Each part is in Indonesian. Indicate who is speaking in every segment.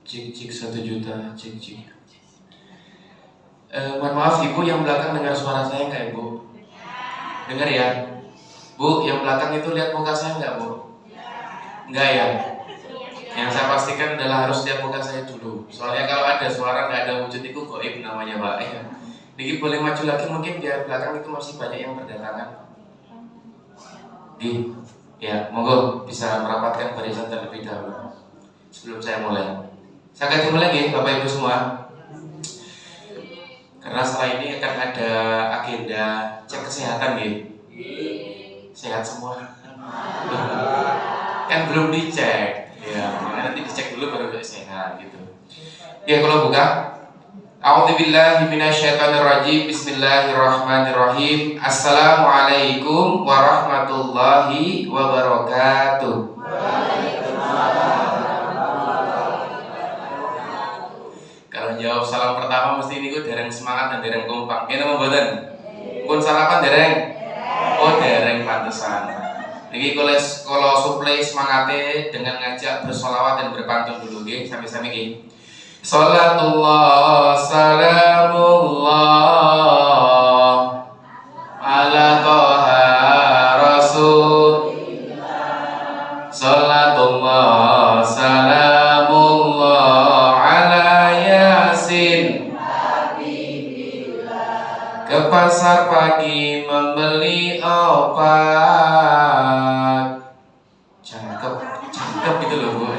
Speaker 1: Cik 1 juta, cik. Mohon maaf ibu yang belakang dengar suara saya nggak ibu? Dengar ya? Bu, yang belakang itu lihat muka saya nggak bu? Nggak ya? Yang saya pastikan adalah harus lihat muka saya dulu. Soalnya kalau ada suara nggak ada wujud itu goib namanya pak. Ya. Dikit boleh maju lagi mungkin biar belakang itu masih banyak yang berdatangan. Ya, monggo bisa merapatkan barisan terlebih dahulu sebelum saya mulai. Saya akan dimulai ya, Bapak Ibu semua. Karena setelah ini akan ada agenda cek kesehatan ya. Sehat semua. Kan belum dicek. Ya, makanya nanti dicek dulu baru sehat gitu. Ya, kalau buka. A'udzubillahi minasyaitonirrajim. Bismillahirrahmanirrahim. Assalamualaikum warahmatullahi wabarakatuh. Kalau jawab salam pertama mesti ini gue dereng semangat dan dereng kompak. Ini apa badan? Pun sarapan dereng? Oh dereng pantesan. Ini kalau suplai semangatnya dengan ngajak bersolawat dan berpantun dulu, sampai-sampai gini. Salatullah salamullah ala toha rasul. Salatullah salamullah ala yasin. Ke pasar pagi membeli obat. Cakep gitu loh bu.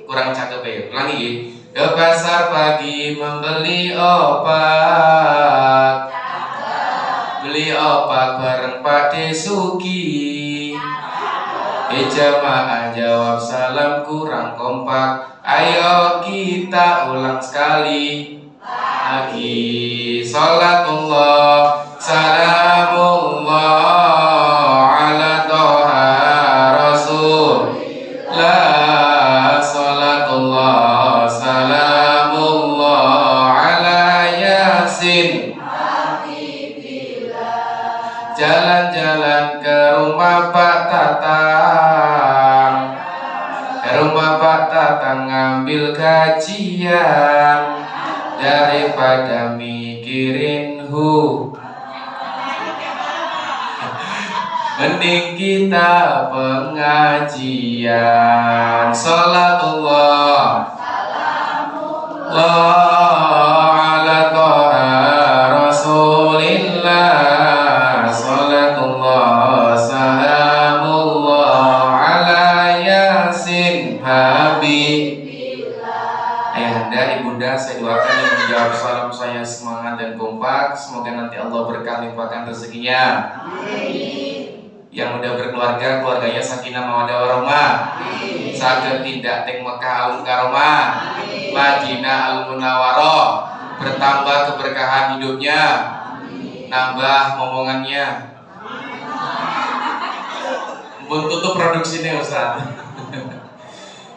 Speaker 1: Kurang cakep ya. Ulangi. Ke pasar pagi membeli obat. Beli obat bareng Pak Desuki. Jamaah jawab salam kurang kompak. Ayo kita ulang sekali lagi. Salatullah salamullah ala toha rasul. La salatullah salamullah ala yasin. Jalan-jalan ke rumah Pak Tatang. Ke rumah Pak Tatang ngambil kajian. Daripada mikirin mending kita pengajian. Salatullah ala toha rasulillah. Salatullah salamullah ala yasin habibillah. Ayahanda, ibunda, saya doakan yang menjawab salam saya semangat dan kompak. Semoga nanti Allah berkah limpahkan rezekinya. Yang udah berkeluarga, keluarganya sakinah mawaddah warahmah. Saged tindak teng Mekah al Mukarramah, Madinah al Munawwarah, bertambah keberkahan hidupnya, nambah momongannya. Pun tutup produksinya Ustaz.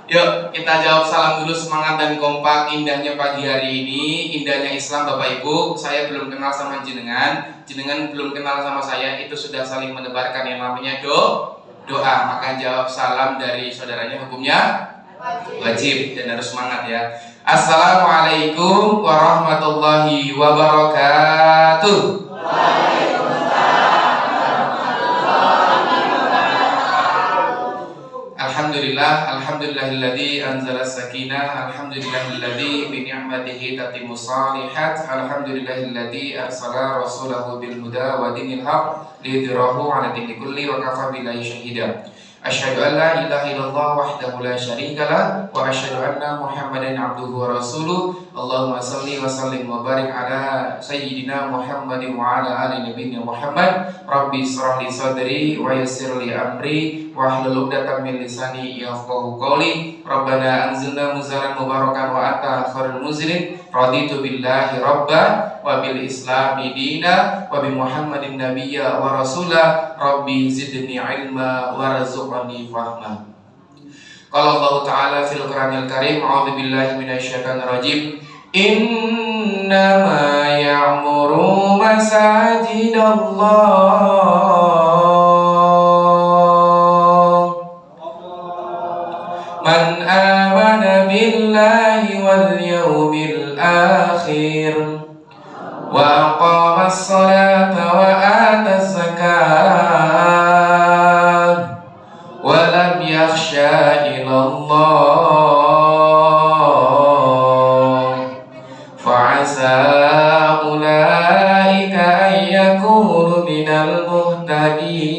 Speaker 1: Yuk kita jawab salam dulu, semangat dan kompak. Indahnya pagi hari ini, indahnya Islam Bapak Ibu. Saya belum kenal sama jenengan belum kenal sama saya. Itu sudah saling menebarkan yang namanya doa. Maka jawab salam dari saudaranya hukumnya wajib dan harus semangat ya. Assalamualaikum warahmatullahi wabarakatuh. Alhamdulillahilladzi anzala sakinah. Alhamdulillahilladzi bi ni'matihi tatimmu shalihat. Alhamdulillahilladzi arsala rasulahu bil huda wa dinil haq lidhirahu 'ala dini kulli wa kafa billahi shahida. Asyhadu an la ilaha illallah wahdahu la syarika lah wa asyhadu anna Muhammadan abduhu wa rasuluh. Allahumma shalli wa sallim wa barik ala sayyidina Muhammadin wa ala ali nabiyina Muhammad. Rabbi shrah li sadri wa yassir li amri wa hlul 'uqdatam min lisani yafqahu qawli. Rabbana anzilna muzalan mubarakan wa anta khairul munzilin. Raditu billahi rabba wa bil islami dina wa bi Muhammadin nabiyya wa rasula. Rabbi zidni ilma warzuqni fahma. Qala Allah Ta'ala fil Qur'anil Karim, a'udzu billahi minasyaitonir rajim. Innama ya'muru masajidallah Man amana billahi wal yawmil akhir wa aqama as-salata wa ata az-zakah wa lam yakhsha ila Allah fa'asa ulaika an yakunu minal muhtadin.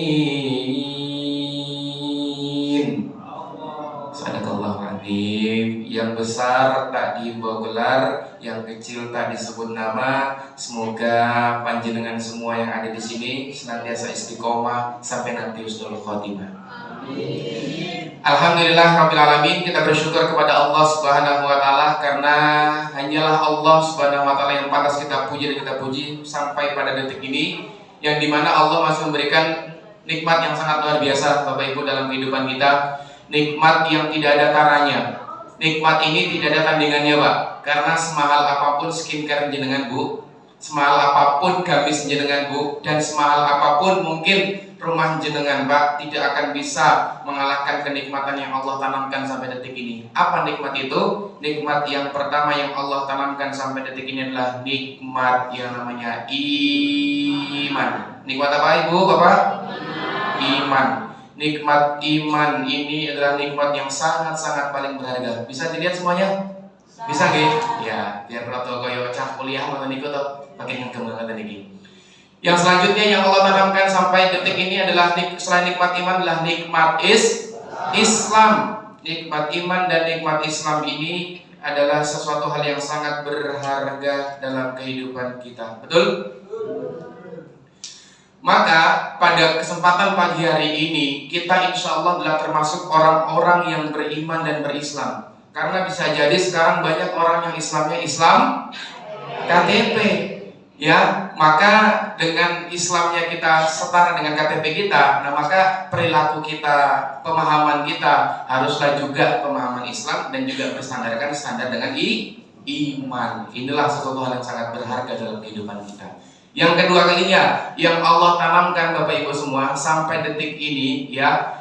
Speaker 1: Sadaqallahu adzim. Yang besar tak diimbau gelar, yang kecil tak disebut nama. Semoga panjenengan semua yang ada di sini senantiasa istiqomah sampai nanti husnul khotimah. Alhamdulillah rabbil alamin. Kita bersyukur kepada Allah Subhanahu wa taala karena hanyalah Allah Subhanahu wa taala yang pantas kita puji dan kita puji sampai pada detik ini, yang dimana Allah masih memberikan nikmat yang sangat luar biasa Bapak Ibu dalam kehidupan kita. Nikmat yang tidak ada taranya. Nikmat ini tidak ada tandingannya Pak. Karena semahal apapun skincare jenengan Bu, semahal apapun gamis jenengan Bu, dan semahal apapun mungkin rumah jenengan Pak, tidak akan bisa mengalahkan kenikmatan yang Allah tanamkan sampai detik ini. Apa nikmat itu? Nikmat yang pertama yang Allah tanamkan sampai detik ini adalah nikmat yang namanya iman. Nikmat apa Ibu Bapak? Iman. Nikmat iman ini adalah nikmat yang sangat-sangat paling berharga. Bisa dilihat semuanya? Bisa nggih? Ya, biar kalau koyo cah kuliah ngoten niku to, pakai ngegem ngoten niki. Yang selanjutnya yang Allah tanamkan sampai detik ini adalah selain nikmat iman adalah nikmat Islam. Nikmat iman dan nikmat Islam ini adalah sesuatu hal yang sangat berharga dalam kehidupan kita. Betul? Maka pada kesempatan pagi hari ini kita insya Allah adalah termasuk orang-orang yang beriman dan berislam. Karena bisa jadi sekarang banyak orang yang Islamnya Islam KTP, ya. Maka dengan Islamnya kita setara dengan KTP kita, nah maka perilaku kita, pemahaman kita haruslah juga pemahaman Islam dan juga berstandarkan standar dengan iman. Inilah sesuatu hal yang sangat berharga dalam kehidupan kita. Yang kedua kalinya yang Allah tanamkan Bapak Ibu semua sampai detik ini, ya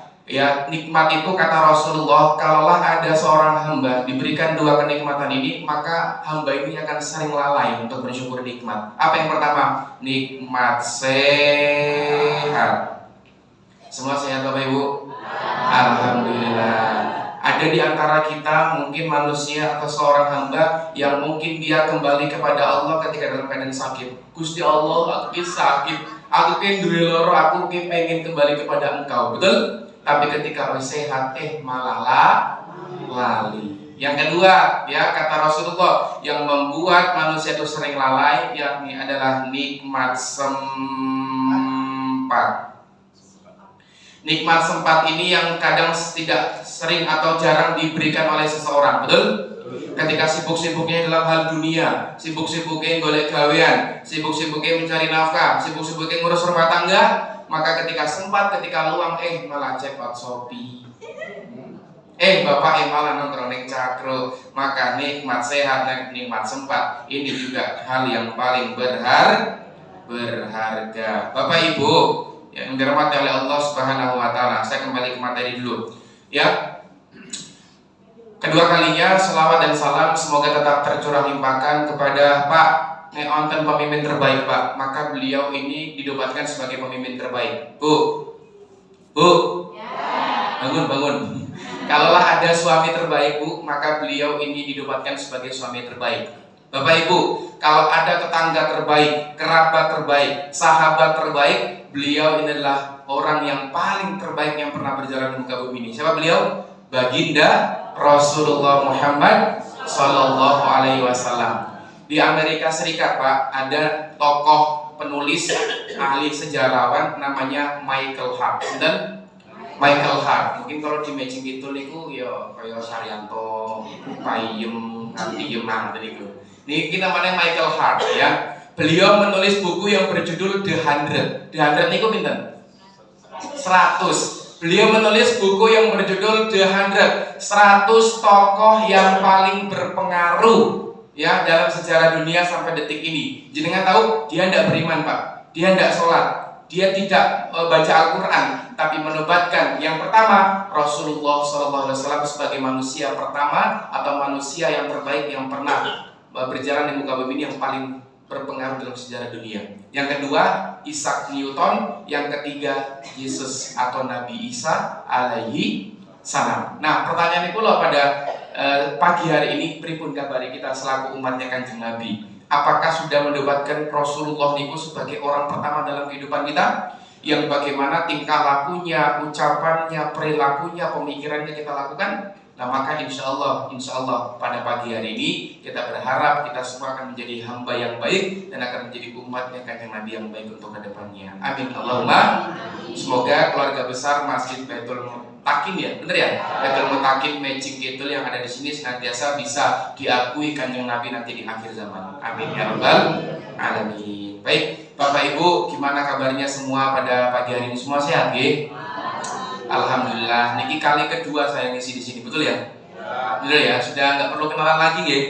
Speaker 1: nikmat itu kata Rasulullah, kalaulah ada seorang hamba diberikan dua kenikmatan ini, maka hamba ini akan sering lalai untuk bersyukur nikmat. Apa yang pertama? Nikmat sehat. Semua sehat Bapak Ibu? Alhamdulillah. Ada di antara kita mungkin manusia atau seorang hamba yang mungkin dia kembali kepada Allah ketika dalam keadaan sakit. Gusti Allah, aku sakit, aku pengen loro, aku pengen kembali kepada Engkau. Betul? Tapi ketika sehat malah lali. Yang kedua, ya kata Rasulullah, yang membuat manusia itu sering lalai yakni adalah nikmat sempat. Nikmat sempat ini yang kadang tidak sering atau jarang diberikan oleh seseorang, betul? Ketika sibuk-sibuknya dalam hal dunia, sibuk-sibuknya golek gawean, sibuk-sibuknya mencari nafkah, sibuk-sibuknya ngurus rumah tangga, maka ketika sempat, ketika luang, malah cepat Shopee. Bapak malah nongkrong ning cakro. Maka nikmat sehat dan nikmat sempat ini juga hal yang paling berharga. Bapak Ibu yang dirahmati oleh Allah Subhanahu wa taala, saya kembali ke materi dulu. Ya. Kedua kalinya selawat dan salam semoga tetap tercurah limpahkan kepada Pak onten pemimpin terbaik Pak. Maka beliau ini didobatkan sebagai pemimpin terbaik. Bu. Bangun. Kalaulah ada suami terbaik Bu, maka beliau ini didobatkan sebagai suami terbaik. Bapak Ibu, kalau ada tetangga terbaik, kerabat terbaik, sahabat terbaik, beliau ini adalah orang yang paling terbaik yang pernah berjalan di muka bumi ini. Siapa beliau? Baginda Rasulullah Muhammad Sallallahu Alaihi Wasallam. Di Amerika Serikat Pak, ada tokoh penulis ahli sejarawan namanya Michael Hart. Dan Michael Hart, mungkin kalau di matching itu niku ya kayak Saryanto, Payem, Antiem nanti niku. Ini kita namanya Michael Hart ya. Beliau menulis buku yang berjudul The 100. The 100 niku pinten? 100. Beliau menulis buku yang berjudul The 100. 100 tokoh yang paling berpengaruh ya dalam sejarah dunia sampai detik ini. Jenengan tahu dia tidak beriman Pak, dia tidak sholat, dia tidak baca Al-Quran, tapi menobatkan. Yang pertama, Rasulullah SAW sebagai manusia pertama atau manusia yang terbaik yang pernah berjalan di muka bumi ini, yang paling berpengaruh dalam sejarah dunia. Yang kedua, Isaac Newton. Yang ketiga, Yesus atau Nabi Isa alaihi salam. Nah, pertanyaan itu loh pada pagi hari ini, pripun kabari kita selaku umatnya Kanjeng Nabi? Apakah sudah mendapatkan Rasulullah niku sebagai orang pertama dalam kehidupan kita? Yang bagaimana tingkah lakunya, ucapannya, perilakunya, pemikirannya kita lakukan? Nah, maka insya Allah pada pagi hari ini kita berharap kita semua akan menjadi hamba yang baik dan akan menjadi umatnya Kanjeng Nabi yang baik untuk kedepannya. Amin Allahumma. Semoga keluarga besar Masjid Baitul Mutakin, ya benar ya, Baitul Mutakin Magic Kidul yang ada di sini senantiasa bisa diakui Kanjeng Nabi nanti di akhir zaman. Amin ya rabbal alamin. Baik, Bapak Ibu, gimana kabarnya semua pada pagi hari ini? Semua sehat, nggih? Alhamdulillah. Niki kali kedua saya ngisi di sini, betul ya? Betul ya. Sudah nggak perlu kenalan lagi, nggih?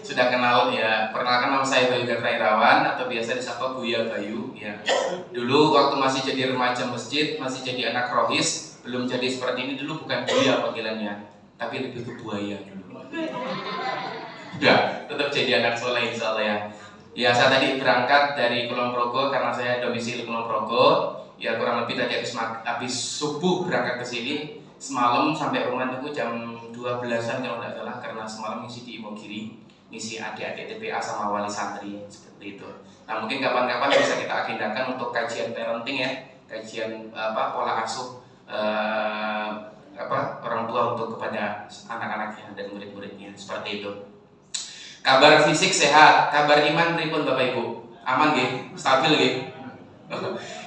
Speaker 1: Sudah kenal ya. Perkenalkan, nama saya Bayu Gatra Irawan atau biasa disapa Buya Bayu. Ya. Dulu waktu masih jadi remaja masjid, masih jadi anak rohis, belum jadi seperti ini dulu, bukan Buya panggilannya, tapi lebih ke buaya dulu. Ya, tetap jadi anak soleh insyaallah ya. Ya, saya tadi berangkat dari Kulon Progo karena saya domisili Kulon Progo. Ya, kurang lebih tadi habis subuh berangkat ke sini. Semalam sampai rumah itu jam 12-an kalau tidak salah, karena semalam ngisi di Imogiri, ngisi adik-adik TPA sama wali santri seperti itu. Nah, mungkin kapan-kapan bisa kita agendakan untuk kajian parenting ya, kajian pola asuh orang tua untuk kepada anak-anaknya dan murid-muridnya seperti itu. Kabar fisik sehat, kabar iman pripun Bapak Ibu? Aman nggih? Stabil nggih?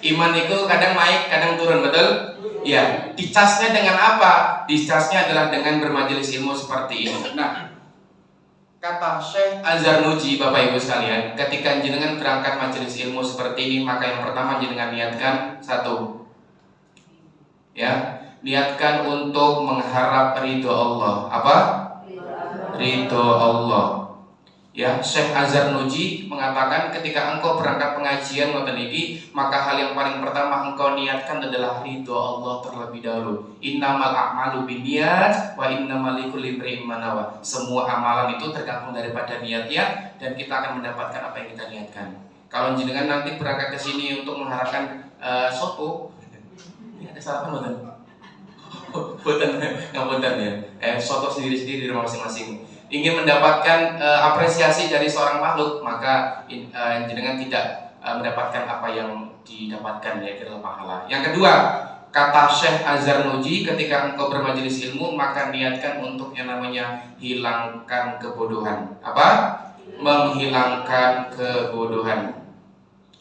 Speaker 1: Iman itu kadang naik, kadang turun, betul? Ya, dicasnya dengan apa? Dicasnya adalah dengan bermajelis ilmu seperti ini. Nah, kata Syekh Az-Zarnuji, Bapak Ibu sekalian, ketika jenengan berangkat majelis ilmu seperti ini, maka yang pertama jenengan niatkan satu, ya, niatkan untuk mengharap ridho Allah. Apa? Ridho Allah. Ya, Syekh Az-Zarnuji mengatakan ketika engkau berangkat pengajian ngoten iki, maka hal yang paling pertama engkau niatkan adalah ridho Allah terlebih dahulu. Innamal a'malu binniyat wa innamal likulli imri'in ma nawa. Semua amalan itu tergantung daripada niatnya dan kita akan mendapatkan apa yang kita niatkan. Kalau jenengan nanti berangkat ke sini untuk mengharapkan soto, ini ada sarapan mboten? Mboten, ngapunten ya. Soto sendiri-sendiri di rumah masing-masing. Ingin mendapatkan apresiasi dari seorang makhluk, maka jenengan tidak mendapatkan apa yang didapatkan, yaitu pahala. Yang kedua, kata Syekh Az-Zarnuji, ketika engkau bermajelis ilmu, maka niatkan untuk yang namanya hilangkan kebodohan. Apa? Menghilangkan kebodohan.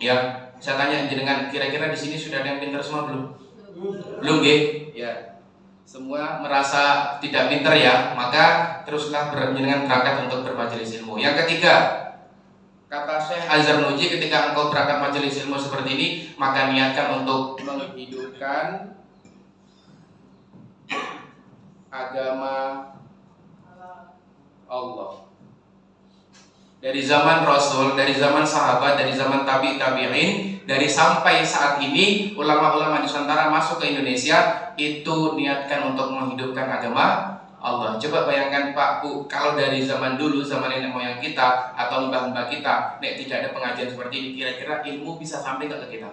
Speaker 1: Ya, saya tanya jenengan, kira-kira di sini sudah ada yang pintar semua belum? Belum, nggih? Ya. Semua merasa tidak pintar ya, maka teruslah jenengan berangkat untuk bermajelis ilmu. Yang ketiga, kata Syekh Az-Zarnuji, ketika engkau berangkat majelis ilmu seperti ini, maka niatkan untuk menghidupkan agama Allah. Dari zaman Rasul, dari zaman sahabat, dari zaman tabi'in, dari sampai saat ini ulama-ulama Nusantara masuk ke Indonesia itu niatkan untuk menghidupkan agama Allah. Coba bayangkan Pak Bu, kalau dari zaman dulu, zaman nenek moyang kita atau mbah-mbah kita, nek tidak ada pengajian seperti ini, kira-kira ilmu bisa sampai nggak ke kita?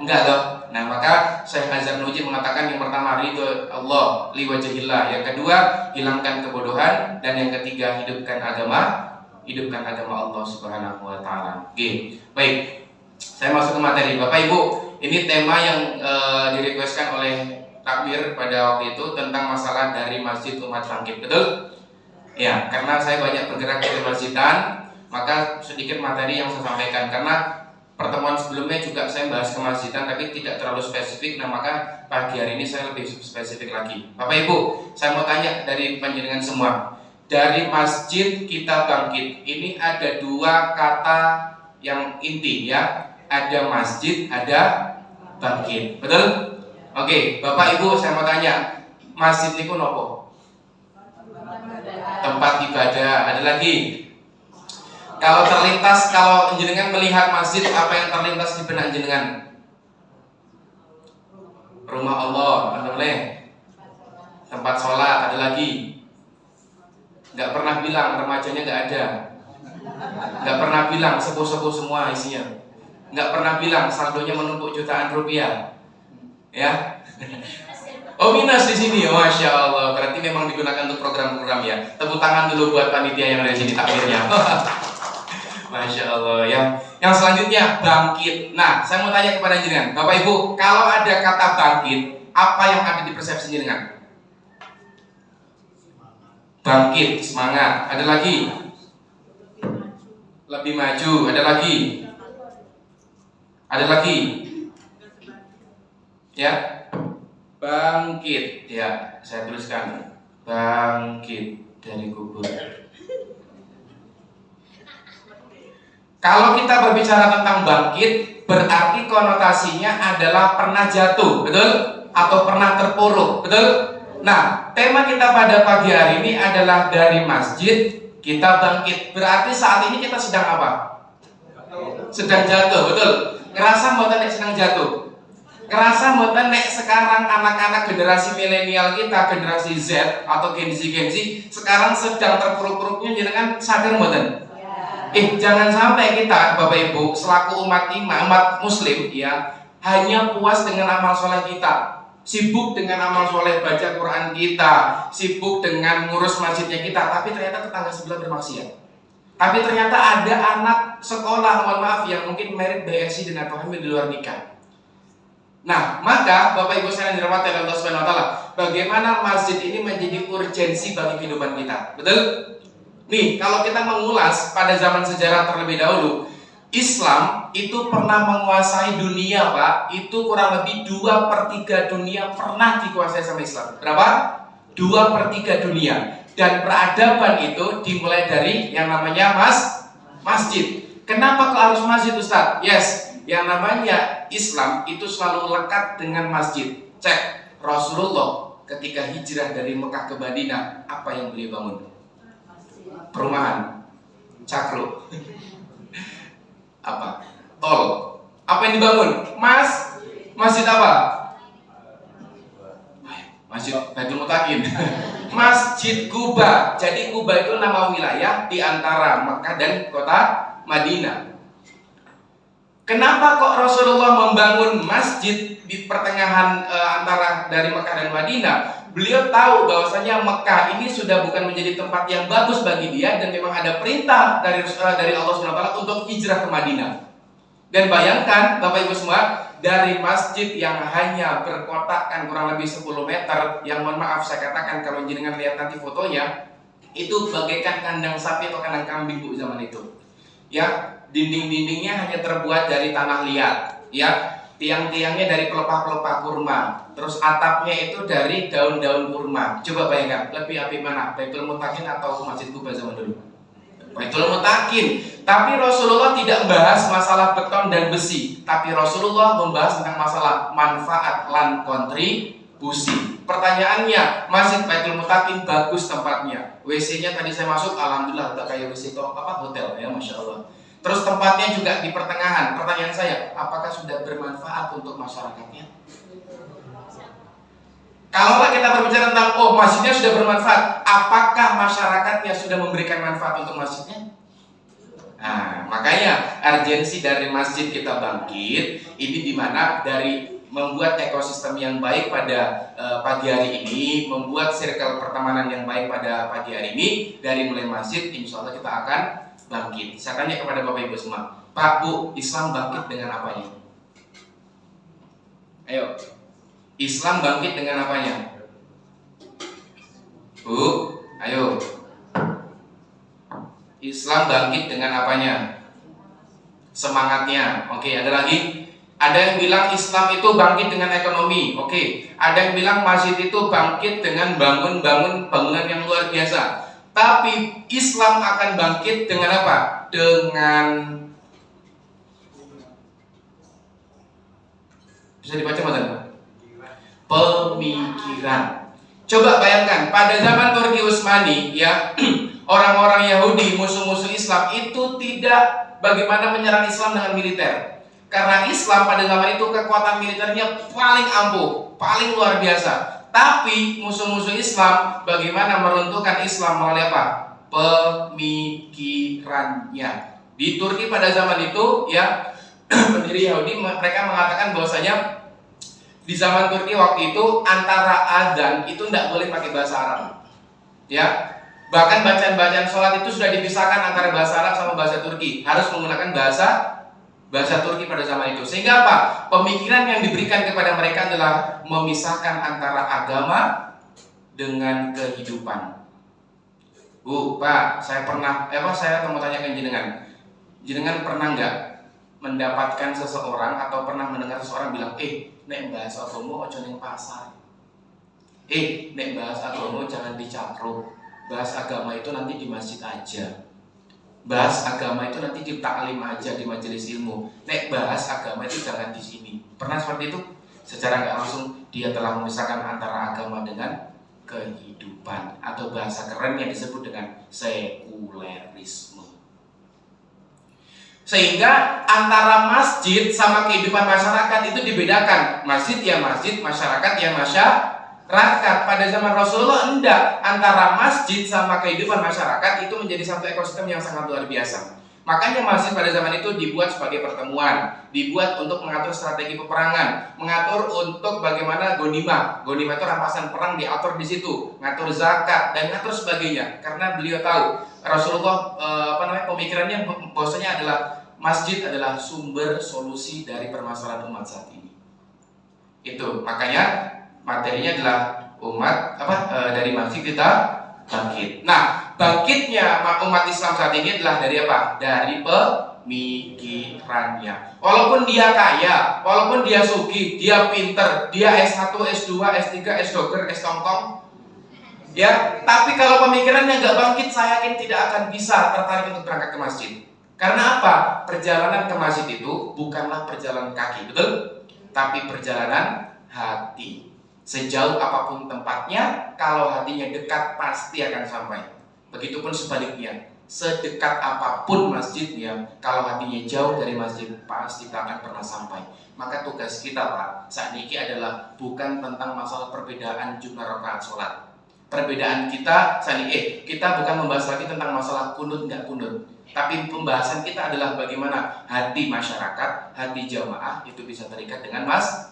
Speaker 1: Enggak toh. Nah, maka Syekh Az-Zarnuji mengatakan yang pertama ridho Allah liwajhillah, yang kedua hilangkan kebodohan, dan yang ketiga hidupkan agama Allah Subhanahu wa taala. Oke. Baik. Saya masuk ke materi. Bapak Ibu, ini tema yang direquestkan oleh takbir pada waktu itu tentang masalah dari Masjid Umat Bangkit. Betul? Ya, karena saya banyak bergerak di masjidan, maka sedikit materi yang saya sampaikan. Karena pertemuan sebelumnya juga saya bahas kemasjidan tapi tidak terlalu spesifik. Nah, maka pagi hari ini saya lebih spesifik lagi. Bapak Ibu, saya mau tanya dari panjenengan semua. Dari Masjid Kita Bangkit ini ada dua kata yang inti ya. Ada masjid, ada bangkit. Betul? Oke, Bapak Ibu saya mau tanya, masjid niku nopo? Tempat ibadah. Ada lagi? Kalau terlintas, kalau jenengan melihat masjid, apa yang terlintas di benak jenengan? Rumah Allah, ada boleh. Tempat sholat, ada lagi. Nggak pernah bilang remajanya nggak ada. Nggak pernah bilang sepuh-sepuh semua isinya. Nggak pernah bilang saldonya menumpuk jutaan rupiah. Ya. Oh, minus di sini, masya Allah. Berarti memang digunakan untuk program-program ya. Tepuk tangan dulu buat panitia yang ada di sini takdirnya. Masya Allah ya. Yang selanjutnya bangkit. Nah, saya mau tanya kepada jenengan, Bapak Ibu, kalau ada kata bangkit, apa yang ada di persepsi jenengan? Bangkit, semangat. Ada lagi? Lebih maju. Ada lagi? Ada lagi? Ya. Bangkit, ya, saya tuliskan bangkit dari kubur. Kalau kita berbicara tentang bangkit, berarti konotasinya adalah pernah jatuh, betul? Atau pernah terpuruk, betul? Nah, tema kita pada pagi hari ini adalah dari masjid kita bangkit. Berarti saat ini kita sedang apa? Sedang jatuh, betul? Ngerasa mau nek sedang jatuh? Ngerasa mboten nek sekarang anak-anak generasi milenial kita, generasi Z atau Gen Z sekarang sedang terpuruk-puruknya, jenengan sadar mboten? Jangan sampai kita Bapak Ibu selaku umat muslim ya hanya puas dengan amal soleh kita, sibuk dengan amal soleh baca Quran kita, sibuk dengan ngurus masjidnya kita, tapi ternyata tetangga sebelah bermaksiat. Tapi ternyata ada anak sekolah, mohon maaf, yang mungkin merit BSc dan atau hamil di luar nikah. Nah, maka Bapak Ibu sekalian dirahmati Allah Subhanahu wa taala, bagaimana masjid ini menjadi urgensi bagi kehidupan kita. Betul? Nih, kalau kita mengulas pada zaman sejarah terlebih dahulu, Islam itu pernah menguasai dunia, Pak. Itu kurang lebih 2/3 dunia pernah dikuasai sama Islam. Berapa? 2/3 dunia. Dan peradaban itu dimulai dari yang namanya masjid. Kenapa kok harus masjid, Ustaz? Yes. Yang namanya Islam itu selalu lekat dengan masjid. Cek, Rasulullah ketika hijrah dari Mekah ke Madinah, apa yang beliau bangun? Perumahan, cakro, apa? Tol. Apa yang dibangun? Masjid apa? Masjid Baitul Mutakin. Masjid Kuba. Jadi Kuba itu nama wilayah di antara Mekah dan kota Madinah. Kenapa kok Rasulullah membangun masjid di pertengahan antara dari Mekah dan Madinah? Beliau tahu bahwasanya Mekah ini sudah bukan menjadi tempat yang bagus bagi dia, dan memang ada perintah dari Allah SWT untuk hijrah ke Madinah. Dan bayangkan Bapak Ibu semua, dari masjid yang hanya berkotakkan kurang lebih 10 meter, yang mohon maaf saya katakan kalau jenengan lihat nanti fotonya, itu bagaikan kandang sapi atau kandang kambing Bu zaman itu. Ya, dinding-dindingnya hanya terbuat dari tanah liat, ya, tiang-tiangnya dari pelepah-pelepah kurma, terus atapnya itu dari daun-daun kurma. Coba bayangkan, lebih apik mana, Baitul Mutakin atau Masjid Kuba zaman dulu? Baitul Mutakin. Tapi Rasulullah tidak membahas masalah beton dan besi, tapi Rasulullah membahas tentang masalah manfaat lan kontribusi. Pertanyaannya, Masjid Baitul Mutakin bagus tempatnya, WC-nya tadi saya masuk, alhamdulillah udah kayak WC hotel ya, masya Allah. Terus tempatnya juga di pertengahan. Pertanyaan saya, apakah sudah bermanfaat untuk masyarakatnya? Kalau kita berbicara tentang masjidnya sudah bermanfaat, apakah masyarakatnya sudah memberikan manfaat untuk masjidnya? Nah, makanya urgensi dari masjid kita bangkit ini dimana dari membuat ekosistem yang baik pada pagi hari ini, membuat circle pertemanan yang baik pada pagi hari ini. Dari mulai masjid, insya Allah kita akan bangkit. Saya tanya kepada Bapak Ibu semua, Pak Bu, Islam bangkit dengan apanya? Ayo, Islam bangkit dengan apanya? Bu, ayo. Islam bangkit dengan apanya? Semangatnya. Oke, ada lagi? Ada yang bilang Islam itu bangkit dengan ekonomi. Oke, ada yang bilang masjid itu bangkit dengan bangunan yang luar biasa. Tapi Islam akan bangkit dengan apa? Dengan, bisa dibaca mana? Pemikiran. Coba bayangkan pada zaman Turki Utsmani ya, orang-orang Yahudi musuh-musuh Islam itu tidak bagaimana menyerang Islam dengan militer. Karena Islam pada zaman itu kekuatan militernya paling ampuh, paling luar biasa. Tapi musuh-musuh Islam bagaimana meruntuhkan Islam melalui apa? Pemikirannya. Di Turki pada zaman itu ya pendiri Yahudi mereka mengatakan bahwasanya di zaman Turki waktu itu antara adzan itu tidak boleh pakai bahasa Arab. Ya. Bahkan bacaan-bacaan sholat itu sudah dipisahkan antara bahasa Arab sama bahasa Turki. Harus menggunakan bahasa Turki pada zaman itu. Sehingga apa? Pemikiran yang diberikan kepada mereka adalah memisahkan antara agama dengan kehidupan. Bu, Pak, saya mau tanyakan jenengan pernah nggak mendapatkan seseorang atau pernah mendengar seseorang bilang, nek bahas agama ojo ning pasar. Nek bahas agama jangan dicakruk. Bahas agama itu nanti di masjid aja. Bahas agama itu nanti di taklim aja di majelis ilmu. Nek bahas agama itu jangan di sini. Pernah seperti itu? Secara nggak langsung dia telah memisahkan antara agama dengan kehidupan, atau bahasa keren yang disebut dengan sekulerisme. Sehingga antara masjid sama kehidupan masyarakat itu dibedakan. Masjid ya masjid, masyarakat ya masyarakat. Pada zaman Rasulullah enggak, antara masjid sama kehidupan masyarakat itu menjadi satu ekosistem yang sangat luar biasa. Makanya masjid pada zaman itu dibuat sebagai pertemuan, dibuat untuk mengatur strategi peperangan, mengatur untuk bagaimana gonimah itu rampasan perang diatur di situ, ngatur zakat dan ngatur sebagainya. Karena beliau tahu Rasulullah pemikirannya bahwasanya adalah masjid adalah sumber solusi dari permasalahan umat saat ini. Itu makanya materinya adalah dari masjid kita bangkit. Nah, bangkitnya umat Islam saat ini adalah dari apa? Dari pemikirannya. Walaupun dia kaya, walaupun dia sugih, dia pinter, dia S1, S2, S3, S-Dokter, S-Tongtong, ya, tapi kalau pemikirannya nggak bangkit, saya yakin tidak akan bisa tertarik untuk berangkat ke masjid. Karena apa? Perjalanan ke masjid itu bukanlah perjalanan kaki, betul? Tapi perjalanan hati. Sejauh apapun tempatnya, kalau hatinya dekat pasti akan sampai. Begitupun sebaliknya, sedekat apapun masjidnya, kalau hatinya jauh dari masjid pasti tak akan pernah sampai. Maka tugas kita Pak saat ini adalah bukan tentang masalah perbedaan jumlah rakaat sholat. Perbedaan kita saat ini, kita bukan membahas lagi tentang masalah kunut nggak kunut, tapi pembahasan kita adalah bagaimana hati masyarakat, hati jamaah itu bisa terikat dengan masjid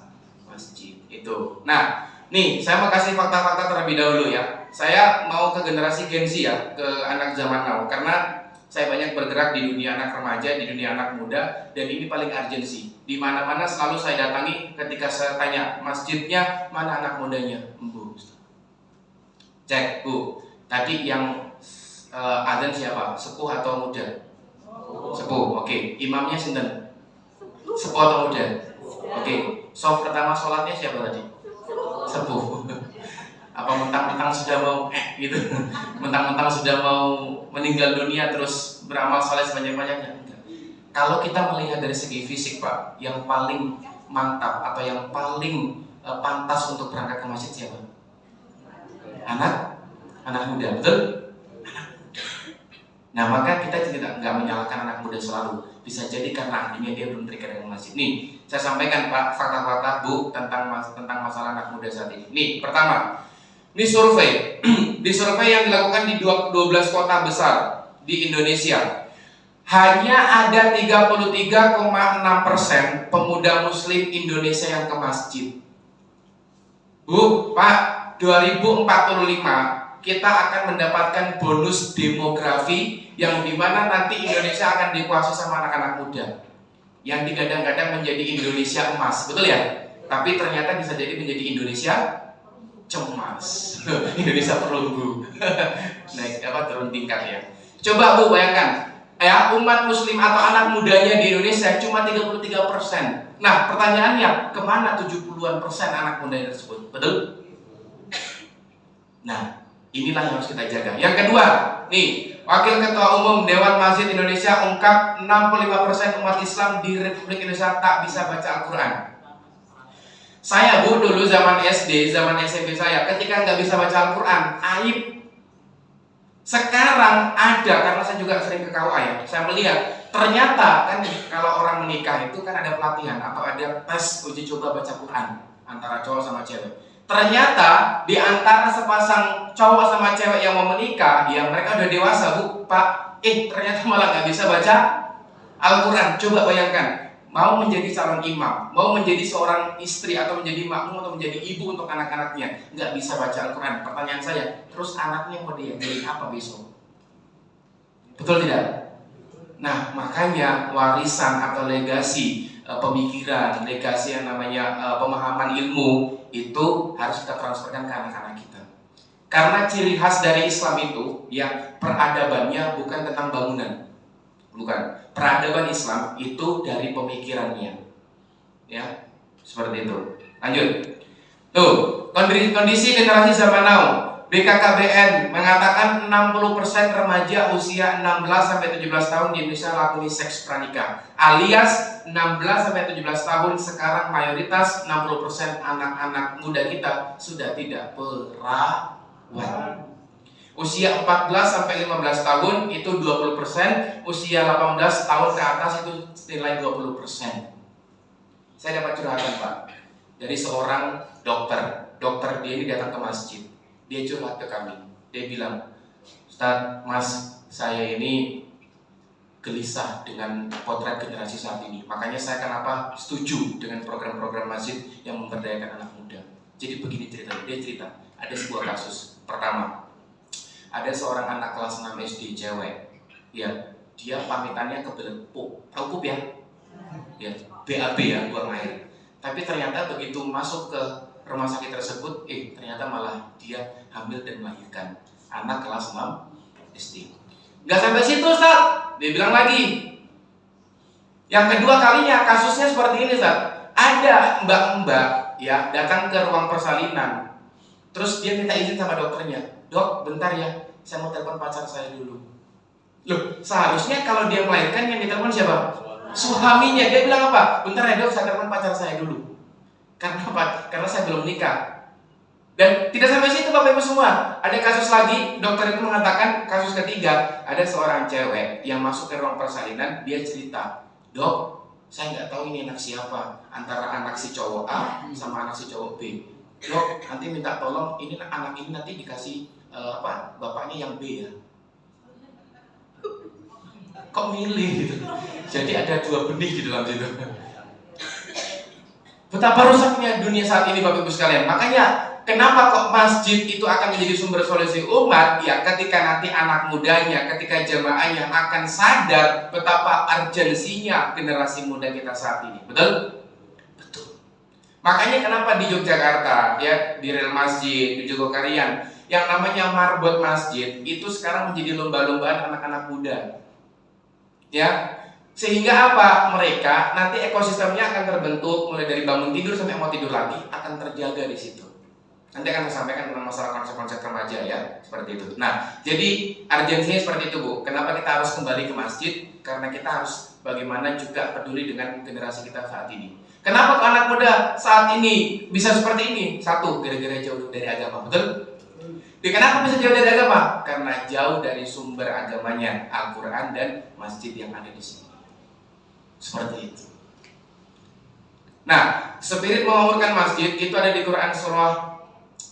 Speaker 1: itu. Nah, nih saya mau kasih fakta-fakta terlebih dahulu ya. Saya mau ke generasi Gen Z ya, ke anak zaman now, karena saya banyak bergerak di dunia anak remaja, di dunia anak muda, dan ini paling urgensi. Di mana-mana selalu saya datangi ketika saya tanya masjidnya mana anak mudanya, Bu. Cek Bu, tadi yang adzan siapa? Sepuh atau muda? Sepuh. Oke. Imamnya sinten? Sepuh atau muda? Oke. Sof pertama sholatnya siapa tadi? Sepuh. Apa mentang-mentang sudah mau gitu? Mentang-mentang sudah mau meninggal dunia terus beramal saleh sebanyak-banyaknya? Kalau kita melihat dari segi fisik Pak, yang paling mantap atau yang paling pantas untuk berangkat ke masjid siapa? Anak muda, betul? Nah, maka kita nggak menyalahkan anak muda selalu. Bisa jadi karena artinya dia belum terikat dengan masjid. Nih, saya sampaikan Pak fakta-fakta Bu tentang masalah anak muda saat ini. Nih, pertama, ini survei. Di survei yang dilakukan di 12 kota besar di Indonesia, hanya ada 33,6% pemuda Muslim Indonesia yang ke masjid. Bu, Pak, 2045 kita akan mendapatkan bonus demografi yang dimana nanti Indonesia akan dikuasai sama anak-anak muda yang digadang-gadang menjadi Indonesia emas, betul ya? Tapi ternyata bisa jadi menjadi Indonesia cemas. Indonesia perunggu. Naik turun tingkat ya. Coba Bu bayangkan, ya umat Muslim atau anak mudanya di Indonesia cuma 33%. Nah pertanyaannya, kemana 70-an% anak muda tersebut? Betul? Nah, inilah yang harus kita jaga. Yang kedua, nih, Wakil Ketua Umum Dewan Masjid Indonesia ungkap 65% umat Islam di Republik Indonesia tak bisa baca Al-Quran. Saya Bu dulu zaman SD, zaman SMP saya, ketika nggak bisa baca Al-Quran, aib. Sekarang ada, karena saya juga sering ke KUA ya, saya melihat
Speaker 2: Ternyata kan kalau orang menikah itu kan ada pelatihan atau ada tes uji coba baca Quran antara cowok sama cewek. Ternyata di antara sepasang cowok sama cewek yang mau menikah, ya mereka udah dewasa bu, pak. Ternyata malah nggak bisa baca Al-Quran. Coba bayangkan, mau menjadi calon imam, mau menjadi seorang istri atau menjadi makmum atau menjadi ibu untuk anak-anaknya, nggak bisa baca Al-Quran. Pertanyaan saya, terus anaknya mau dia jadi apa besok? Betul tidak? Nah, makanya warisan atau legasi pemikiran, legasi yang namanya pemahaman ilmu itu harus kita transferkan ke anak-anak kita. Karena ciri khas dari Islam itu, ya peradabannya bukan tentang bangunan, bukan. Peradaban Islam itu dari pemikirannya, ya seperti itu. Lanjut. Tuh, kondisi generasi zaman now. BKKBN mengatakan 60% remaja usia 16-17 tahun di Indonesia lakoni seks pranikah. Alias 16-17 tahun sekarang mayoritas 60% anak-anak muda kita sudah tidak perawan. Usia 14-15 tahun itu 20%, usia 18 tahun ke atas itu nilai 20%. Saya dapat curhatan Pak dari seorang dokter. Dokter dia ini datang ke masjid. Dia curhat ke kami. Dia bilang, Ustaz, Mas, saya ini gelisah dengan potret generasi saat ini. Makanya saya kenapa setuju dengan program-program masjid yang memberdayakan anak muda. Jadi begini ceritanya. Dia cerita, ada sebuah kasus. Pertama, ada seorang anak kelas 6 SD cewek. Ya, dia pamitannya ke pup. Tahu pup ya? Ya, BAB ya, buang air. Tapi ternyata begitu masuk ke rumah sakit tersebut, ternyata malah dia hamil dan melahirkan anak kelas 6 SD. Gak sampai situ Ustaz, dia bilang lagi. Yang kedua kalinya kasusnya seperti ini Ustaz. Ada mbak-mbak ya datang ke ruang persalinan. Terus dia minta izin sama dokternya. Dok, bentar ya, saya mau telepon pacar saya dulu. Loh, seharusnya kalau dia melahirkan yang ditelepon siapa? Suaminya. Dia bilang apa? Bentar ya dok, saya telepon pacar saya dulu. Karena apa? Karena saya belum nikah. Dan tidak sampai situ Bapak Ibu semua. Ada kasus lagi, dokter itu mengatakan kasus ketiga, ada seorang cewek yang masuk ke ruang persalinan, dia cerita, Dok, saya nggak tahu ini anak siapa, antara anak si cowok A sama anak si cowok B. Dok, nanti minta tolong ini anak ini nanti dikasih bapaknya yang B ya. Kok milih gitu? Jadi ada dua benih di dalam situ. Betapa rusaknya dunia saat ini Bapak Ibu sekalian. Makanya kenapa kok masjid itu akan menjadi sumber solusi umat? Ya ketika nanti anak mudanya, ketika jamaahnya akan sadar betapa urgensinya generasi muda kita saat ini. Betul? Betul. Makanya kenapa di Yogyakarta, ya di Rel Masjid, di Jogokarian, yang namanya marbot masjid itu sekarang menjadi lomba-lombaan anak-anak muda. Ya. Sehingga apa? Mereka nanti ekosistemnya akan terbentuk mulai dari bangun tidur sampai mau tidur lagi akan terjaga di situ. Nanti akan saya sampaikan tentang masalah konsep-konsep remaja ya, seperti itu. Nah, jadi urgensinya seperti itu Bu. Kenapa kita harus kembali ke masjid? Karena kita harus bagaimana juga peduli dengan generasi kita saat ini. Kenapa ke anak muda saat ini bisa seperti ini? Satu, gara-gara jauh dari agama, betul? Kenapa bisa jauh dari agama? Karena jauh dari sumber agamanya, Al-Quran dan masjid yang ada di sini. Seperti itu. Nah, spirit memakmurkan masjid itu ada di Quran surah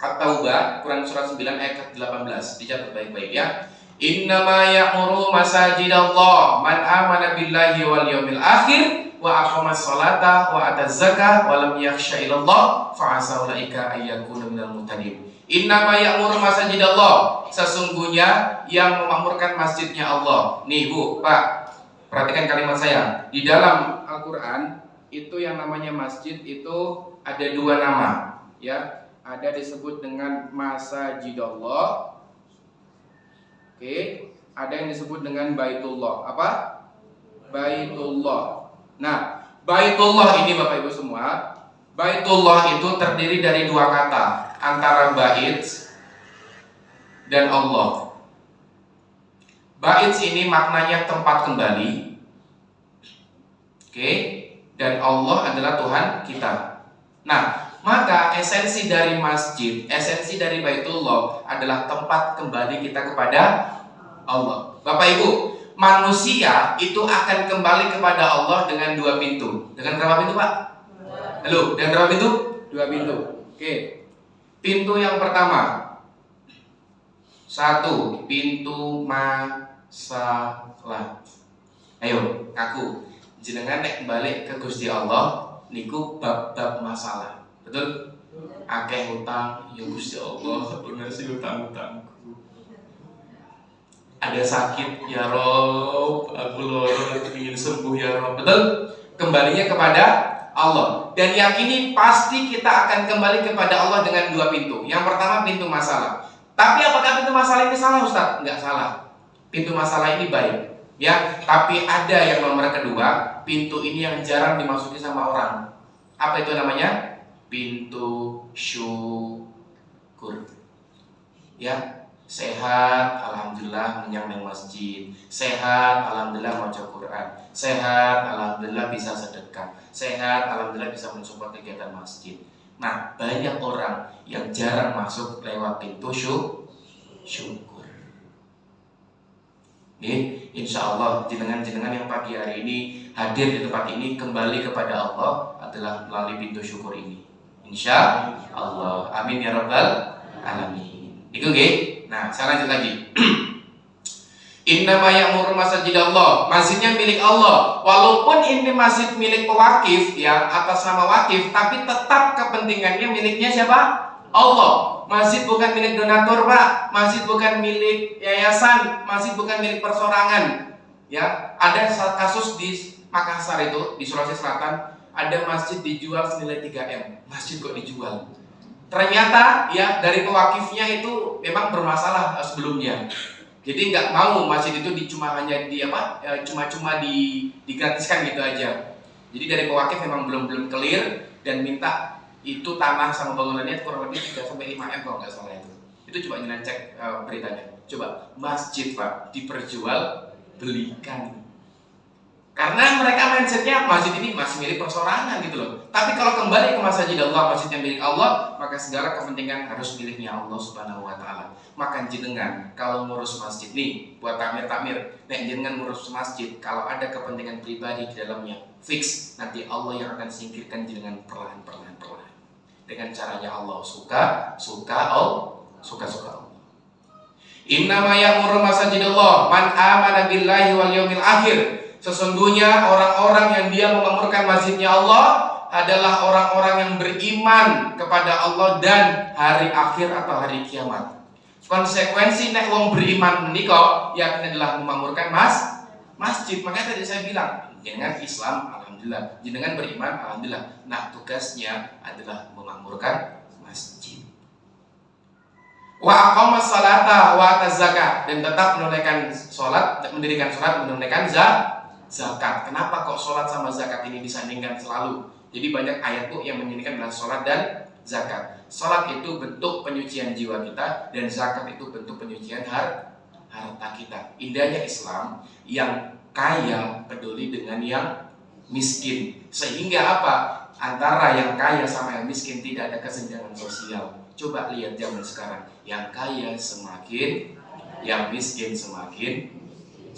Speaker 2: At-Taubah, Quran surah 9 ayat 18. Dicatat baik-baik ya. Innama ya'muru masajidallah man amana billahi wal yawmil akhir wa aqamas salata wa ataz zakah wa lam yakhsha illallah fa asa ulaika ayyakunu minal muhtadin. Innama ya'muru masajidallah, sesungguhnya yang memakmurkan masjidnya Allah. Nih Bu, Pak, perhatikan kalimat saya. Di dalam Al-Quran itu yang namanya masjid itu ada dua nama, ya. Ada disebut dengan masajidallah. Oke, ada yang disebut dengan Baitullah. Apa? Baitullah. Nah, Baitullah ini Bapak Ibu semua, Baitullah itu terdiri dari dua kata, antara bait dan Allah. Bait ini maknanya tempat kembali. Oke, dan Allah adalah Tuhan kita. Nah, maka esensi dari masjid, esensi dari Baitullah adalah tempat kembali kita kepada Allah. Bapak Ibu, manusia itu akan kembali kepada Allah dengan 2 pintu. Dengan berapa pintu, Pak? Halo, dengan berapa pintu? 2 pintu. Oke. Pintu yang pertama, 1, pintu masalah. Ayo, aku jenengan nek balik ke Gusti Allah niku bab-bab masalah. Betul? Akeh utang, ya Gusti Allah, bener sih utang-utangku. Ada sakit, ya Rob, aku loro ingin sembuh ya Rob. Betul? Kembalinya kepada Allah. Dan yakini pasti kita akan kembali kepada Allah dengan 2 pintu. Yang pertama pintu masalah. Tapi apakah pintu masalah ini salah, Ustaz? Enggak salah. Pintu masalah ini baik. Ya, tapi ada yang nomor kedua, pintu ini yang jarang dimasuki sama orang. Apa itu namanya? Pintu syukur. Ya, sehat, alhamdulillah menyang nang masjid. Sehat, alhamdulillah maca Quran. Sehat, alhamdulillah bisa sedekah. Sehat, alhamdulillah bisa mensupport kegiatan masjid. Nah, banyak orang yang jarang masuk lewat pintu syukur. Insya Allah jenengan-jenengan yang pagi hari ini hadir di tempat ini kembali kepada Allah adalah melalui pintu syukur ini. Insya Allah. Amin ya rabbal alamin. Itu nggih. Nah, saya lanjut lagi. Innama ya'muru masajidallah. Masjidnya milik Allah. Walaupun ini masjid milik pewakif ya, atas nama wakif, tapi tetap kepentingannya miliknya siapa? Allah. Masjid bukan milik donatur, Pak. Masjid bukan milik yayasan, masjid bukan milik persorangan. Ya, ada kasus di Makassar itu, di Sulawesi Selatan, ada masjid dijual senilai 3M. Masjid kok dijual? Ternyata ya dari pewakifnya itu memang bermasalah sebelumnya. Jadi nggak mau masjid itu hanya digratiskan gitu aja. Jadi dari pewakif memang belum clear dan minta itu tanah sama bangunannya kurang lebih 3-5 M kalau nggak salah itu. Itu coba jangan cek beritanya. Coba masjid, Pak, diperjual belikan. Karena mereka mindsetnya masjid ini masih milik persorangan gitu loh. Tapi kalau kembali ke masjid Allah, masjid yang milik Allah, maka segala kepentingan harus miliknya Allah Subhanahu wa taala. Maka jenengan kalau ngurus masjid nih, buat takmir, nek jenengan ngurus masjid, kalau ada kepentingan pribadi di dalamnya, fix nanti Allah yang akan singkirkan jenengan perlahan. Dengan caranya Allah suka Allah. Innama ya'muru masajidallah man amana billahi wal yawmil akhir. Sesungguhnya orang-orang yang dia memakmurkan masjidnya Allah adalah orang-orang yang beriman kepada Allah dan hari akhir atau hari kiamat. Konsekuensi nek wong beriman menika yakni adalah memakmurkan masjid. Makanya tadi saya bilang, jenengan Islam alhamdulillah, jenengan beriman alhamdulillah. Nah, tugasnya adalah memakmurkan masjid. Wa aqamas salata wa ataz zakat, dan tetap menunaikan salat, mendirikan salat, menunaikan zakat. Kenapa kok sholat sama zakat ini disandingkan selalu? Jadi banyak ayat tuh yang menyandingkan adalah sholat dan zakat. Sholat itu bentuk penyucian jiwa kita, dan zakat itu bentuk penyucian harta kita. Indahnya Islam, yang kaya peduli dengan yang miskin. Sehingga apa? Antara yang kaya sama yang miskin tidak ada kesenjangan sosial. Coba lihat zaman sekarang, yang kaya semakin, yang miskin semakin.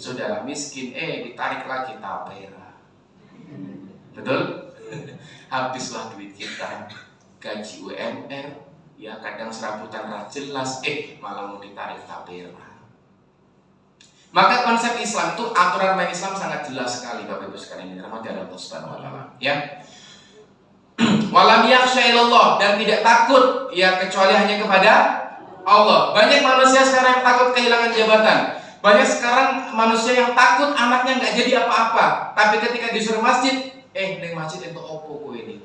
Speaker 2: Saudara miskin, ditarik lagi tapera. Betul? Habislah duit kita. Gaji UMR, ya kadang serabutan jelas, malah mau ditarik tapera. Maka konsep Islam itu, aturan main Islam sangat jelas sekali, Bapak Ibu sekalian, dirahmati Allah Subhanahu wa taala. Ya. Walam yakhsha illallah, dan tidak takut ya kecuali hanya kepada Allah. Banyak manusia sekarang yang takut kehilangan jabatan. Banyak sekarang manusia yang takut anaknya nggak jadi apa-apa, tapi ketika disuruh masjid, neng masjid itu opo ini.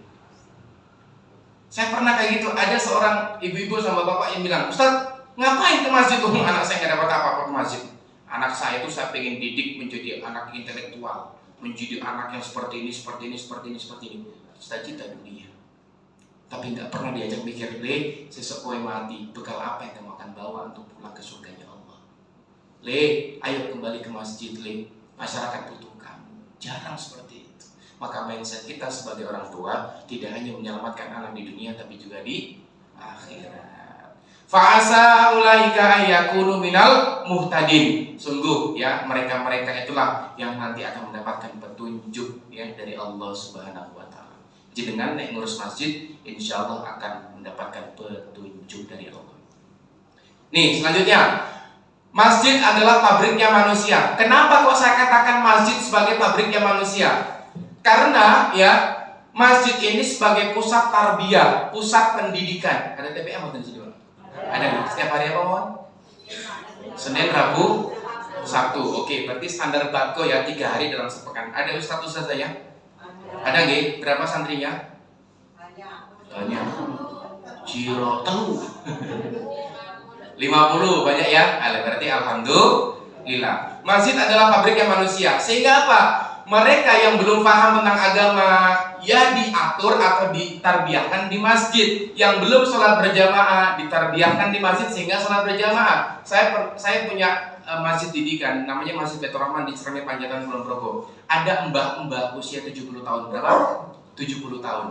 Speaker 2: Saya pernah kayak gitu, ada seorang ibu-ibu sama bapak yang bilang, Ustaz, ngapain ke masjid? Anak saya nggak dapat apa-apa ke masjid. Anak saya itu saya pengen didik menjadi anak intelektual, menjadi anak yang seperti ini. Cita-cita dunia. Tapi nggak pernah diajak mikir, sesuk kowe mati, bekal apa yang kamu akan bawa untuk pulang ke surganya Allah? Ayo kembali ke masjid, masyarakat butuh kamu. Jarang seperti itu. Maka mindset kita sebagai orang tua tidak hanya menyelamatkan anak di dunia, tapi juga di akhirat. Fa'asa ulaika ayyakunu minal muhtadin. Sungguh ya, mereka-mereka itulah yang nanti akan mendapatkan petunjuk ya dari Allah Subhanahu wa taala. Jadi dengan naik ngurus masjid, insya Allah akan mendapatkan petunjuk dari Allah. Nih, selanjutnya, masjid adalah pabriknya manusia. Kenapa kok saya katakan masjid sebagai pabriknya manusia? Karena ya, masjid ini sebagai pusat tarbiyah, pusat pendidikan. Ada TPM atau di sini? Ada. Setiap hari apa, Mon? Senin, Rabu, Sabtu. Oke, berarti standar bako ya 3 hari dalam sepekan. Ada ustaz saya? Ada nggih? Berapa santrinya? Banyak. Jiro telu. 50 banyak ya. Berarti alhamdulillah. Masjid adalah pabriknya manusia. Sehingga apa? Mereka yang belum paham tentang agama ya diatur atau ditarbiyahkan di masjid. Yang belum sholat berjamaah ditarbiyahkan di masjid sehingga sholat berjamaah. Saya punya masjid didikan, namanya Masjid Baitur Rahman di Cerami Panjatan Kulon Progo. Ada mbah-mbah usia 70 tahun. Berapa? 70 tahun.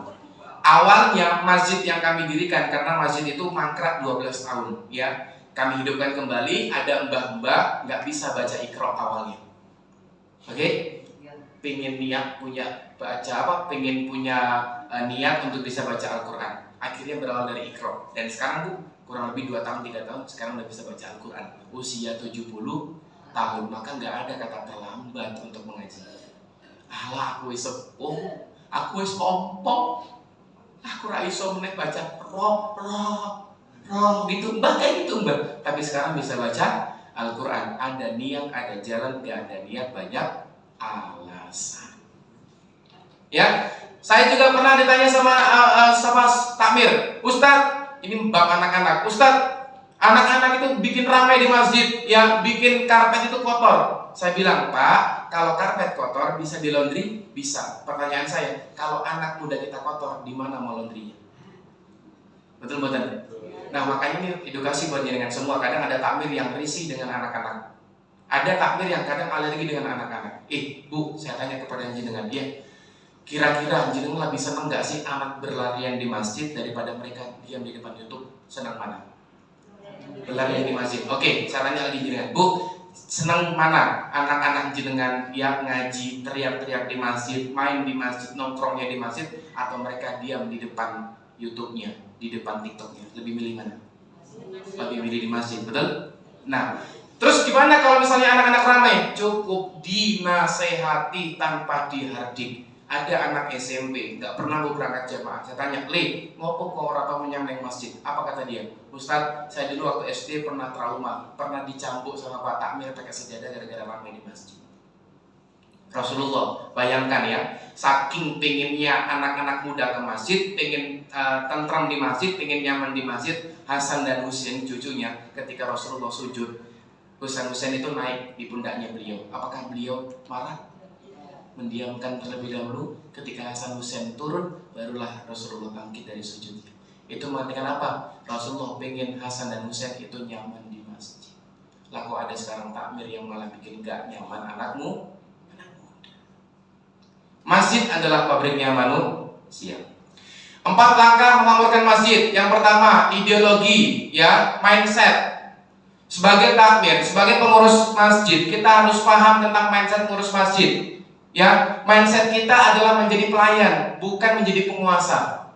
Speaker 2: Awalnya masjid yang kami dirikan karena masjid itu mangkrak 12 tahun ya. Kami hidupkan kembali, ada mbah-mbah nggak bisa baca Iqra awalnya. Oke? Pengen niat punya baca apa? Pengen punya niat untuk bisa baca Al-Quran. Akhirnya berawal dari Iqra. Dan sekarang Bu, kurang lebih 2 tahun, 3 tahun sekarang udah bisa baca Al-Quran. Usia 70 tahun, maka nggak ada kata terlambat untuk mengaji. Alah, aku wis sepuh, aku wis ompong, aku ra iso meneh baca roh gitu, mbah kayak gitu mbah. Tapi sekarang bisa baca Al-Quran. Ada niat, ada jalan, nggak ada niat banyak alasan. Ya, saya juga pernah ditanya sama takmir, Ustadz, ini bab anak-anak, Ustadz, anak-anak itu bikin ramai di masjid, ya bikin karpet itu kotor. Saya bilang, Pak, kalau karpet kotor bisa di laundry? Bisa. Pertanyaan saya, kalau anak muda kita kotor, di mana mau laundrynya? Betul betul. Nah makanya ini edukasi buat jenengan semua. Kadang ada takmir yang risih dengan anak-anak. Ada takmir yang kadang alergi dengan anak-anak. Bu, saya tanya kepada jenengan, ya, kira-kira jenengan lebih senang nggak sih anak berlarian di masjid daripada mereka diam di depan YouTube? Senang mana? Berlarian di masjid. Oke, saya tanya lagi jenengan, Bu, senang mana anak-anak jenengan yang ngaji, teriak-teriak di masjid, main di masjid, nongkrongnya di masjid, atau mereka diam di depan YouTube-nya, di depan TikTok-nya? Lebih milih mana? Lebih milih di masjid, betul? Nah, terus gimana kalau misalnya anak-anak ramai? Cukup dinasehati tanpa dihardik. Ada anak SMP, nggak pernah mau berangkat jamaah. Saya tanya, Le, ngopo kok orang tamu nyameng masjid? Apa kata dia? Ustaz, saya dulu waktu SD pernah trauma, pernah dicambuk sama Pak Takmir pakai sejadah gara-gara ramai di masjid. Rasulullah, bayangkan ya, saking pengennya anak-anak muda ke masjid, pengen tentram di masjid, pengen nyaman di masjid, Hasan dan Husain cucunya, ketika Rasulullah sujud, Husain itu naik di pundaknya beliau. Apakah beliau marah? Mendiamkan terlebih dahulu. Ketika Hasan Husain turun, barulah Rasulullah bangkit dari sujud. Itu mengatakan apa? Rasulullah pengen Hasan dan Husain itu nyaman di masjid. Lah kok ada sekarang takmir yang malah bikin gak nyaman anakmu? Masjid adalah pabriknya manusia. 4 langkah memakmurkan masjid. Yang pertama, ideologi, ya, mindset. Sebagai takmir, sebagai pengurus masjid, kita harus paham tentang mindset pengurus masjid. Ya, mindset kita adalah menjadi pelayan, bukan menjadi penguasa.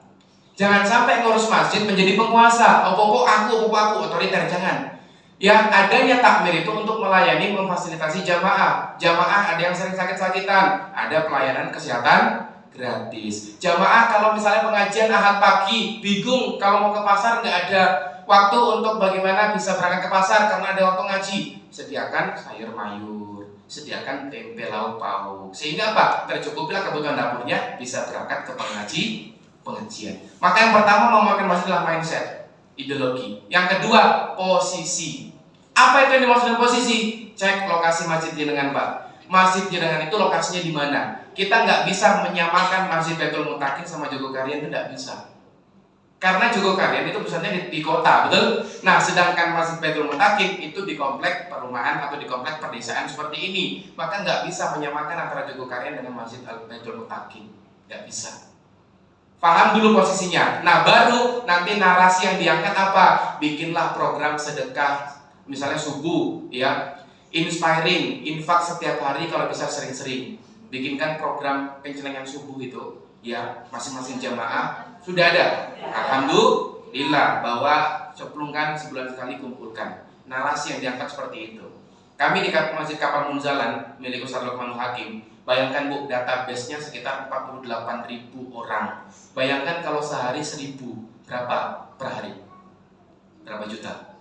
Speaker 2: Jangan sampai ngurus masjid menjadi penguasa. Pokok aku, otoriter, jangan. Ya, adanya takmir itu untuk melayani, memfasilitasi jamaah. Jamaah ada yang sering sakit-sakitan, ada pelayanan kesehatan gratis. Jamaah kalau misalnya pengajian Ahad pagi, bingung kalau mau ke pasar nggak ada waktu untuk bagaimana bisa berangkat ke pasar karena ada waktu ngaji. Sediakan sayur mayur, sediakan tempe lauk pauk, sehingga apa? Tercukupilah kebutuhan dapurnya, bisa berangkat ke pengajian. Maka yang pertama memakai masjid adalah mindset, ideologi. Yang kedua, posisi. Apa itu yang dimaksud dengan posisi? Cek lokasi masjid jenengan, Pak. Masjid jenengan itu lokasinya di mana? Kita nggak bisa menyamakan Masjid Baitul Muttaqin sama Jogokarian, itu nggak bisa. Karena Jogokarian itu pusatnya di kota, betul? Nah, sedangkan Masjid Baitul Muttaqin itu di komplek perumahan atau di komplek perdesaan seperti ini. Maka nggak bisa menyamakan antara Jogokarian dengan Masjid Baitul Muttaqin, nggak bisa. Paham dulu posisinya. Nah, baru nanti narasi yang diangkat apa? Bikinlah program sedekah, misalnya subuh, ya, inspiring, infak setiap hari kalau bisa sering-sering. Bikinkan program pencelengan subuh itu, ya, masing-masing jamaah sudah ada. Alhamdulillah bahwa ceplungkan sebulan sekali kumpulkan. Narasi yang diangkat seperti itu. Kami di Masjid Kapal Munzalan milik Ustaz Luqmanul Hakim, bayangkan Bu, database-nya sekitar 48.000 orang. Bayangkan kalau sehari 1.000, berapa per hari? Berapa juta?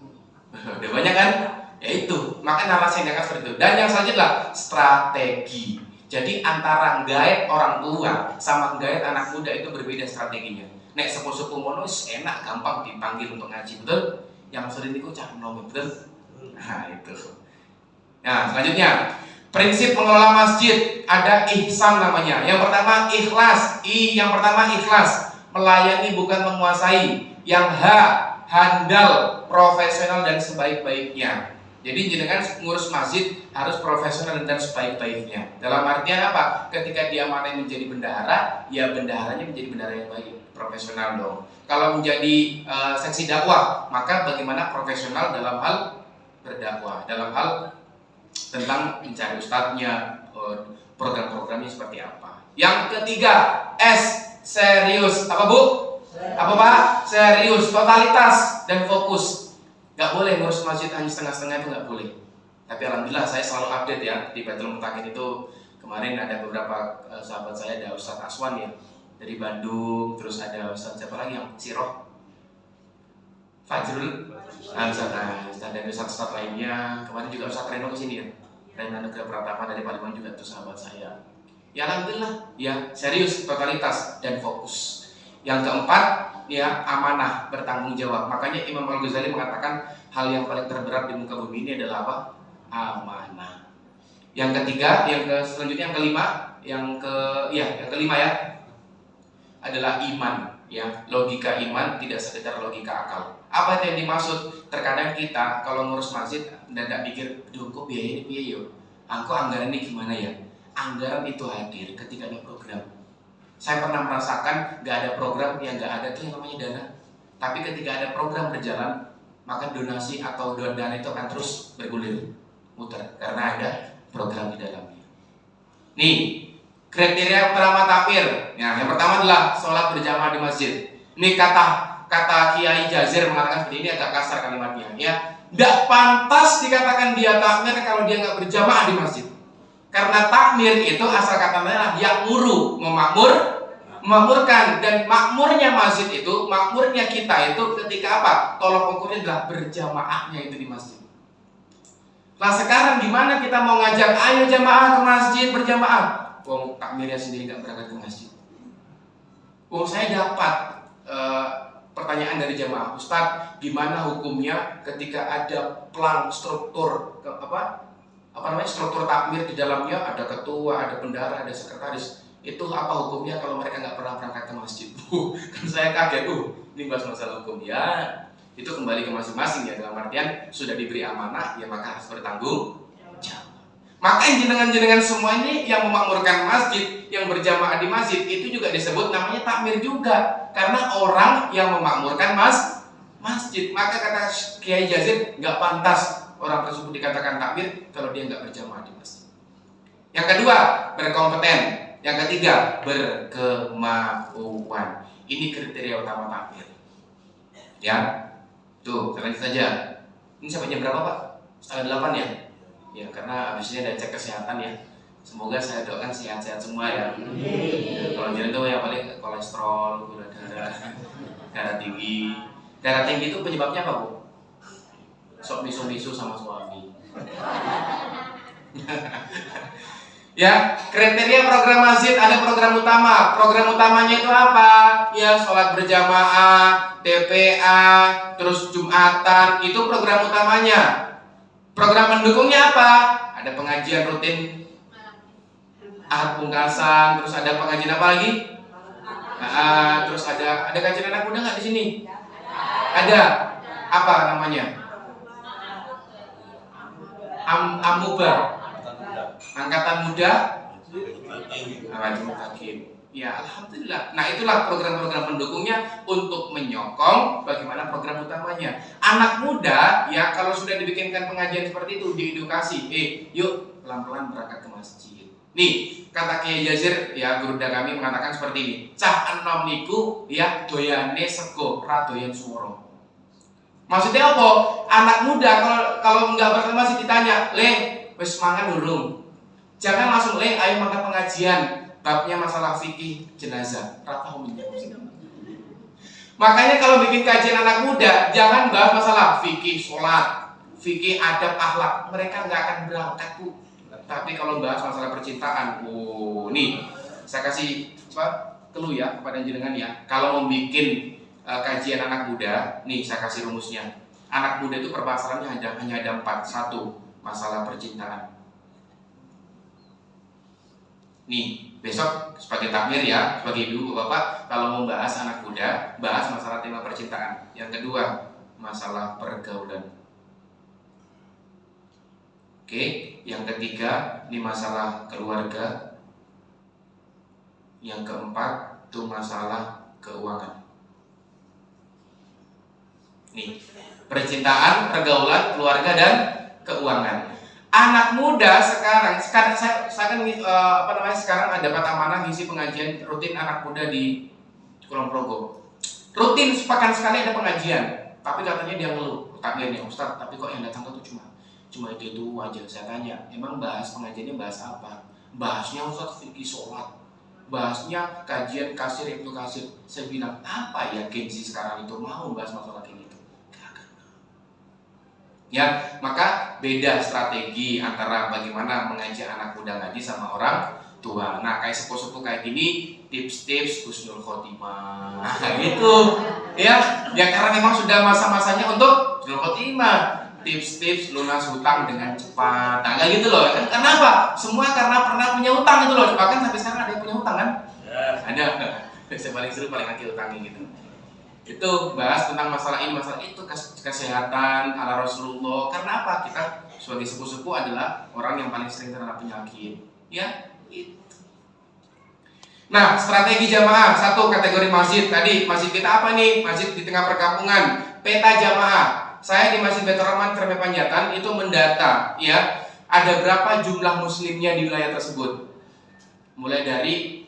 Speaker 2: Udah banyak kan? Ya itu, maka narasi yang diangkat seperti itu. Dan yang selanjutnya strategi. Jadi antara guide orang tua sama guide anak muda itu berbeda strateginya. Nek sepuh-sepuh mono enak, gampang dipanggil untuk ngaji, betul? Yang sering itu cak nom, betul? Nah itu. Nah selanjutnya, prinsip mengelola masjid ada ihsan namanya. Yang pertama ikhlas. Yang pertama ikhlas, melayani bukan menguasai. Yang handal, profesional dan sebaik-baiknya. Jadi jenengan ngurus masjid harus profesional dan sebaik-baiknya. Dalam artian apa? Ketika dia mana menjadi bendahara, ya bendaharanya menjadi bendahara yang baik, profesional dong. Kalau menjadi seksi dakwah, maka bagaimana profesional dalam hal berdakwah, dalam hal tentang mencari ustadznya, program-programnya seperti apa. Yang ketiga, serius. Apa Bu? Apa Pak? Serius, totalitas dan fokus. Gak boleh ngurus masjid hanya setengah-setengah, itu gak boleh. Tapi alhamdulillah saya selalu update ya di Baitul Mutakin itu. Kemarin ada beberapa sahabat saya, ada Ustadz Aswan ya dari Bandung, terus ada Ustadz siapa lagi yang Siroh Fajrul, dan Ustadz lainnya. Kemarin juga Ustadz Reno kesini ya, Reno Nugra Pratama dari Palembang juga tuh sahabat saya. Ya alhamdulillah, ya serius, totalitas dan fokus. Yang keempat, ya amanah, bertanggung jawab. Makanya Imam Al-Ghazali mengatakan hal yang paling terberat di muka bumi ini adalah apa? Amanah. Yang ketiga, selanjutnya yang kelima, yang kelima ya, adalah iman. Ya, logika iman tidak sekedar logika akal. Apa yang dimaksud? Terkadang kita kalau ngurus masjid dan tidak pikir, duh kok biaya ini biaya yo, anggaran ini gimana ya? Anggaran itu hadir ketika ada program. Saya pernah merasakan gak ada program yang gak ada tuh yang namanya dana. Tapi ketika ada program berjalan, maka donasi atau dana itu akan terus bergulir, muter, karena ada program di dalamnya. Nih, kriteria pertama takbir. Nah, yang pertama adalah sholat berjamaah di masjid. Ini kata Kiai Jazir mengatakan seperti ini, agak kasar kalimatnya. Ya, tidak pantas dikatakan dia takmir kalau dia nggak berjamaah di masjid. Karena takmir itu asal katanya yang muru, memakmurkan, dan makmurnya masjid itu, makmurnya kita itu ketika apa? Tolok ukurnya adalah berjamaahnya itu di masjid. Nah sekarang gimana kita mau ngajak ayo jamaah ke masjid berjamaah? Wong takmirnya sendiri nggak berangkat ke masjid. Wong saya dapat pertanyaan dari jamaah, Ustadz, gimana hukumnya ketika ada plan struktur struktur takmir di dalamnya ada ketua, ada bendahara, ada sekretaris. Itu apa hukumnya kalau mereka nggak pernah berangkat ke masjid? Kan saya kaget, ini bahas masalah hukum ya. Itu kembali ke masing-masing ya, dalam artian sudah diberi amanah ya maka harus bertanggung jawab. Maka jenengan-jenengan semua ini yang memakmurkan masjid, yang berjamaah di masjid itu juga disebut namanya takmir juga, karena orang yang memakmurkan masjid. Maka kata Kiai Jazir, nggak pantas orang tersebut dikatakan takmir kalau dia nggak berjamaah di masjid. Yang kedua, berkompeten. Yang ketiga, berkemauan. Ini kriteria utama takmir. Ya, tuh, lanjut saja. Ini sampai jam berapa Pak? 7:30 ya? Ya, karena habis ini ada cek kesehatan ya. Semoga saya doakan sehat-sehat semua ya. Kalau jalan itu ya paling kolesterol, gula darah tinggi. Darah tinggi itu penyebabnya apa Bu? Sok bisu-bisu sama suami. Ya, kriteria program masjid ada program utama. Program utamanya itu apa? Ya, sholat berjamaah, TPA, terus Jumatan, itu program utamanya. Program pendukungnya apa? Ada pengajian rutin Ahad Pungkasan, terus ada pengajian apa lagi? Terus ada kajian anak muda nggak di sini? Ada. Apa namanya? Amuba, angkatan muda, Hakim. Ya, alhamdulillah. Nah, itulah program-program pendukungnya untuk menyokong bagaimana program utamanya. Anak muda ya kalau sudah dibikinkan pengajian seperti itu, diedukasi, yuk pelan-pelan berangkat ke masjid. Nih, kata Kiai Yazir ya guru kami mengatakan seperti ini. Cah enom niku ya doyane sego, ra doyan swara. Maksudnya apa? Anak muda kalau nggak berangkat masjid ditanya, "Leng, wis mangan durung?" Jangan langsung, "Leng, ayo makan pengajian." Babnya masalah fikih jenazah. Rata Makanya kalau bikin kajian anak muda, jangan bahas masalah fikih sholat, fikih adab akhlak. Mereka nggak akan berangkat, Bu. Tapi kalau bahas masalah percintaan, nih saya kasih clue ya kepada jenengan ya. Kalau mau bikin kajian anak muda, nih saya kasih rumusnya. Anak muda itu permasalahannya hanya ada 4. 1, masalah percintaan. Nih, besok sebagai takmir ya, sebagai ibu bapak, kalau mau bahas anak muda, bahas masalah tema percintaan. Yang kedua, masalah pergaulan. Oke, yang ketiga, ini masalah keluarga. Yang keempat, itu masalah keuangan. Nih, percintaan, pergaulan, keluarga, dan keuangan. Anak muda sekarang saya kan sekarang ada dapat amanah ngisi pengajian rutin anak muda di Kulon Progo. Rutin sepekan sekali ada pengajian, tapi katanya dia ngeluh, takmirnya, Ustaz, tapi kok yang datang tuh cuma itu aja. Saya tanya, emang bahas pengajiannya bahas apa? Bahasnya Ustaz fikih sholat, bahasnya kajian kasir itu kasir. Saya bilang, apa ya gengsi sekarang itu mau bahas masalah kayak gitu? Ya, maka beda strategi antara bagaimana mengajak anak muda ngaji sama orang tua. Nah, kayak sepuh-sepuh kayak gini, tips-tips husnul khotimah. Nah, gitu. Ya, karena memang sudah masa-masanya untuk husnul khotimah. Tips-tips lunas hutang dengan cepat. Nah, kayak gitu loh. Kenapa? Semua karena pernah punya hutang itu loh. Bahkan sampai sekarang ada yang punya hutang kan? Ada. Saya paling seru paling hati utangnya gitu. Itu bahas tentang masalah ini, masalah itu, kesehatan ala Rasulullah. Karena apa? Kita sebagai sepuh-sepuh adalah orang yang paling sering terkena penyakit. Ya, itu. Nah, strategi jamaah. 1, kategori masjid. Tadi masjid kita apa nih? Masjid di tengah perkampungan. Peta jamaah. Saya di Masjid Baitur Rahman Kreme Panjatan itu mendata ya, ada berapa jumlah muslimnya di wilayah tersebut. Mulai dari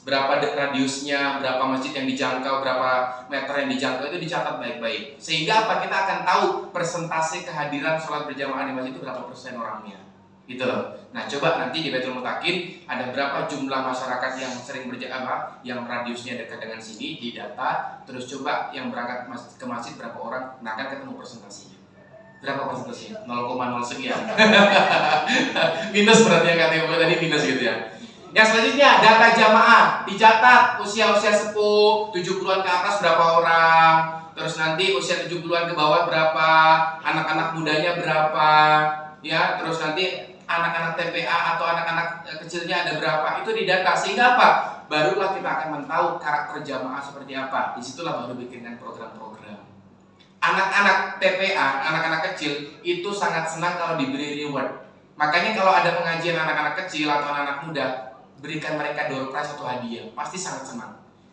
Speaker 2: berapa radiusnya, berapa masjid yang dijangkau, berapa meter yang dijangkau, itu dicatat baik-baik. Sehingga apa? Kita akan tahu persentase kehadiran sholat berjamaah di masjid itu berapa persen orangnya. Gitu loh. Nah, coba nanti di Baitul Mutakin ada berapa jumlah masyarakat yang sering berjamaah, yang radiusnya dekat dengan sini, didata. Terus coba yang berangkat ke masjid berapa orang, nah akan ketemu persentasenya. Berapa persentasenya? 0,0 sekian. Minus berarti yang KTP tadi minus gitu ya. Yang selanjutnya data jamaah, dicatat usia-usia sepuh 70-an ke atas berapa orang, terus nanti usia 70-an ke bawah berapa, anak-anak mudanya berapa, ya, terus nanti anak-anak TPA atau anak-anak kecilnya ada berapa, itu didata. Sehingga apa? Barulah kita akan tahu karakter jamaah seperti apa. Disitulah baru bikinkan program-program. Anak-anak TPA, anak-anak kecil itu sangat senang kalau diberi reward. Makanya kalau ada pengajian anak-anak kecil atau anak-anak muda, berikan mereka door prize atau hadiah, pasti sangat senang.